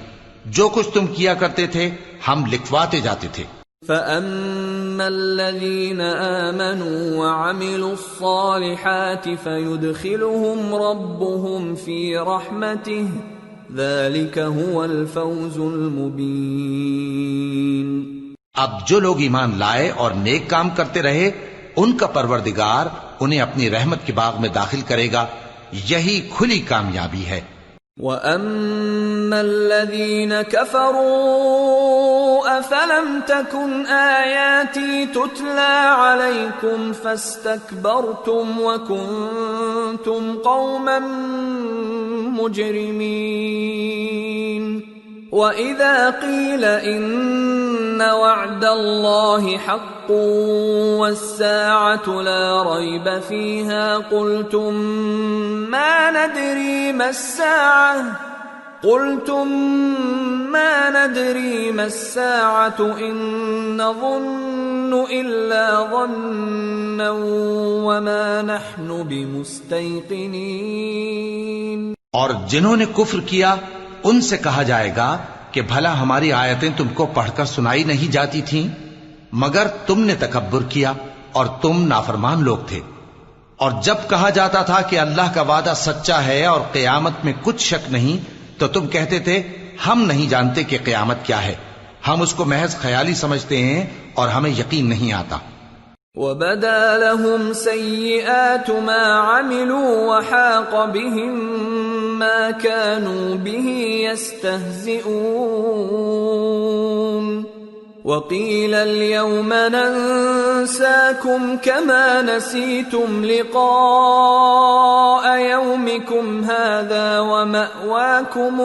جو کچھ تم کیا کرتے تھے ہم لکھواتے جاتے تھے۔ فَأَمَّا الَّذِينَ آمَنُوا وَعَمِلُوا الصَّالِحَاتِ فَيُدْخِلُهُمْ رَبُّهُمْ فِي رَحْمَتِهِ ذَلِكَ هُوَ الْفَوْزُ الْمُبِينُ۔ اب جو لوگ ایمان لائے اور نیک کام کرتے رہے ان کا پروردگار انہیں اپنی رحمت کے باغ میں داخل کرے گا، یہی کھلی کامیابی ہے۔ وَأَمَّا الَّذِينَ كَفَرُوا أَفَلَمْ تَكُنْ آيَاتِي تُتْلَى عَلَيْكُمْ فَاسْتَكْبَرْتُمْ وَكُنْتُمْ قَوْمًا مُجْرِمِينَ۔ وَإِذَا قِيلَ إِنَّ وَعْدَ اللَّهِ حَقٌّ وَالسَّاعَةُ لَا رَيْبَ فِيهَا قُلْتُمْ مَا نَدْرِي مَا السَّاعَةُ إِن نَّظُنُّ إِلَّا ظَنًّا وَمَا نَحْنُ بِمُسْتَيْقِنِينَ۔ اور جنہوں نے کفر کیا ان سے کہا جائے گا کہ بھلا ہماری آیتیں تم کو پڑھ کر سنائی نہیں جاتی تھیں، مگر تم نے تکبر کیا اور تم نافرمان لوگ تھے۔ اور جب کہا جاتا تھا کہ اللہ کا وعدہ سچا ہے اور قیامت میں کچھ شک نہیں تو تم کہتے تھے ہم نہیں جانتے کہ قیامت کیا ہے، ہم اس کو محض خیالی سمجھتے ہیں اور ہمیں یقین نہیں آتا۔ وَبَدَا لَهُمْ سَيِّئَاتُ مَا عَمِلُوا وَحَاقَ بِهِمْ مَا كَانُوا بِهِ يَسْتَهْزِئُونَ۔ وَقِيلَ الْيَوْمَ نَنسَاكُمْ كَمَا نَسِيتُمْ لِقَاءَ يَوْمِكُمْ هَذَا وَمَأْوَاكُمُ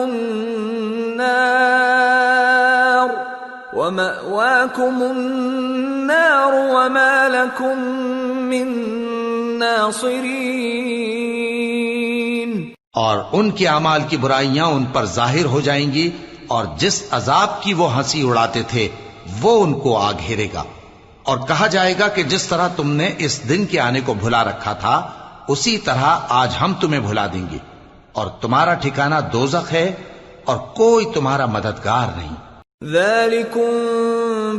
النَّارُ وَمَا لَكُمْ مِن نَاصِرِينَ۔ اور ان کے اعمال کی برائیاں ان پر ظاہر ہو جائیں گی، اور جس عذاب کی وہ ہنسی اڑاتے تھے وہ ان کو آ گھیرے گا۔ اور کہا جائے گا کہ جس طرح تم نے اس دن کے آنے کو بھلا رکھا تھا اسی طرح آج ہم تمہیں بھلا دیں گے، اور تمہارا ٹھکانہ دوزخ ہے اور کوئی تمہارا مددگار نہیں۔ ذَلِكُمْ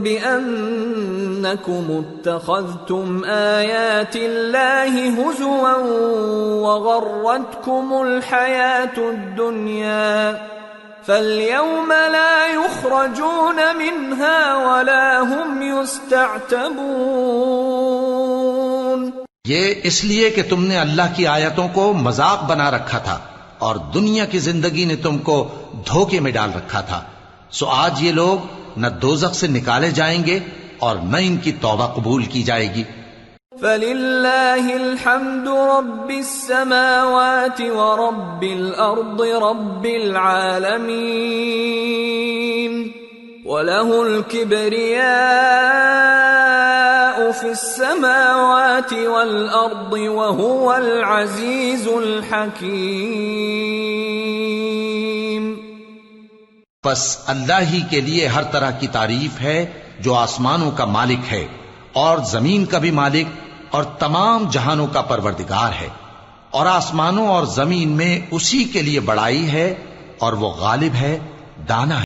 بِأَنَّكُمُ اتَّخَذْتُمْ آيَاتِ اللَّهِ هُزُوًا وَغَرَّتْكُمُ الْحَيَاةُ الدُّنْيَا فَالْيَوْمَ لَا يُخْرَجُونَ مِنْهَا وَلَا هُمْ يُسْتَعْتَبُونَ۔ یہ اس لیے کہ تم نے اللہ کی آیتوں کو مذاق بنا رکھا تھا اور دنیا کی زندگی نے تم کو دھوکے میں ڈال رکھا تھا، سو آج یہ لوگ نہ دوزخ سے نکالے جائیں گے اور نہ ان کی توبہ قبول کی جائے گی۔ فَلِلَّهِ الْحَمْدُ رَبِّ السَّمَاوَاتِ وَرَبِّ الْأَرْضِ رَبِّ الْعَالَمِينَ وَلَهُ الْكِبْرِيَاءُ فِي السَّمَاوَاتِ وَالْأَرْضِ وَهُوَ الْعَزِيزُ الْحَكِيمُ۔ بس اللہ ہی کے لیے ہر طرح کی تعریف ہے جو آسمانوں کا مالک ہے اور زمین کا بھی مالک اور تمام جہانوں کا پروردگار ہے، اور آسمانوں اور زمین میں اسی کے لیے بڑائی ہے اور وہ غالب ہے، دانا ہے۔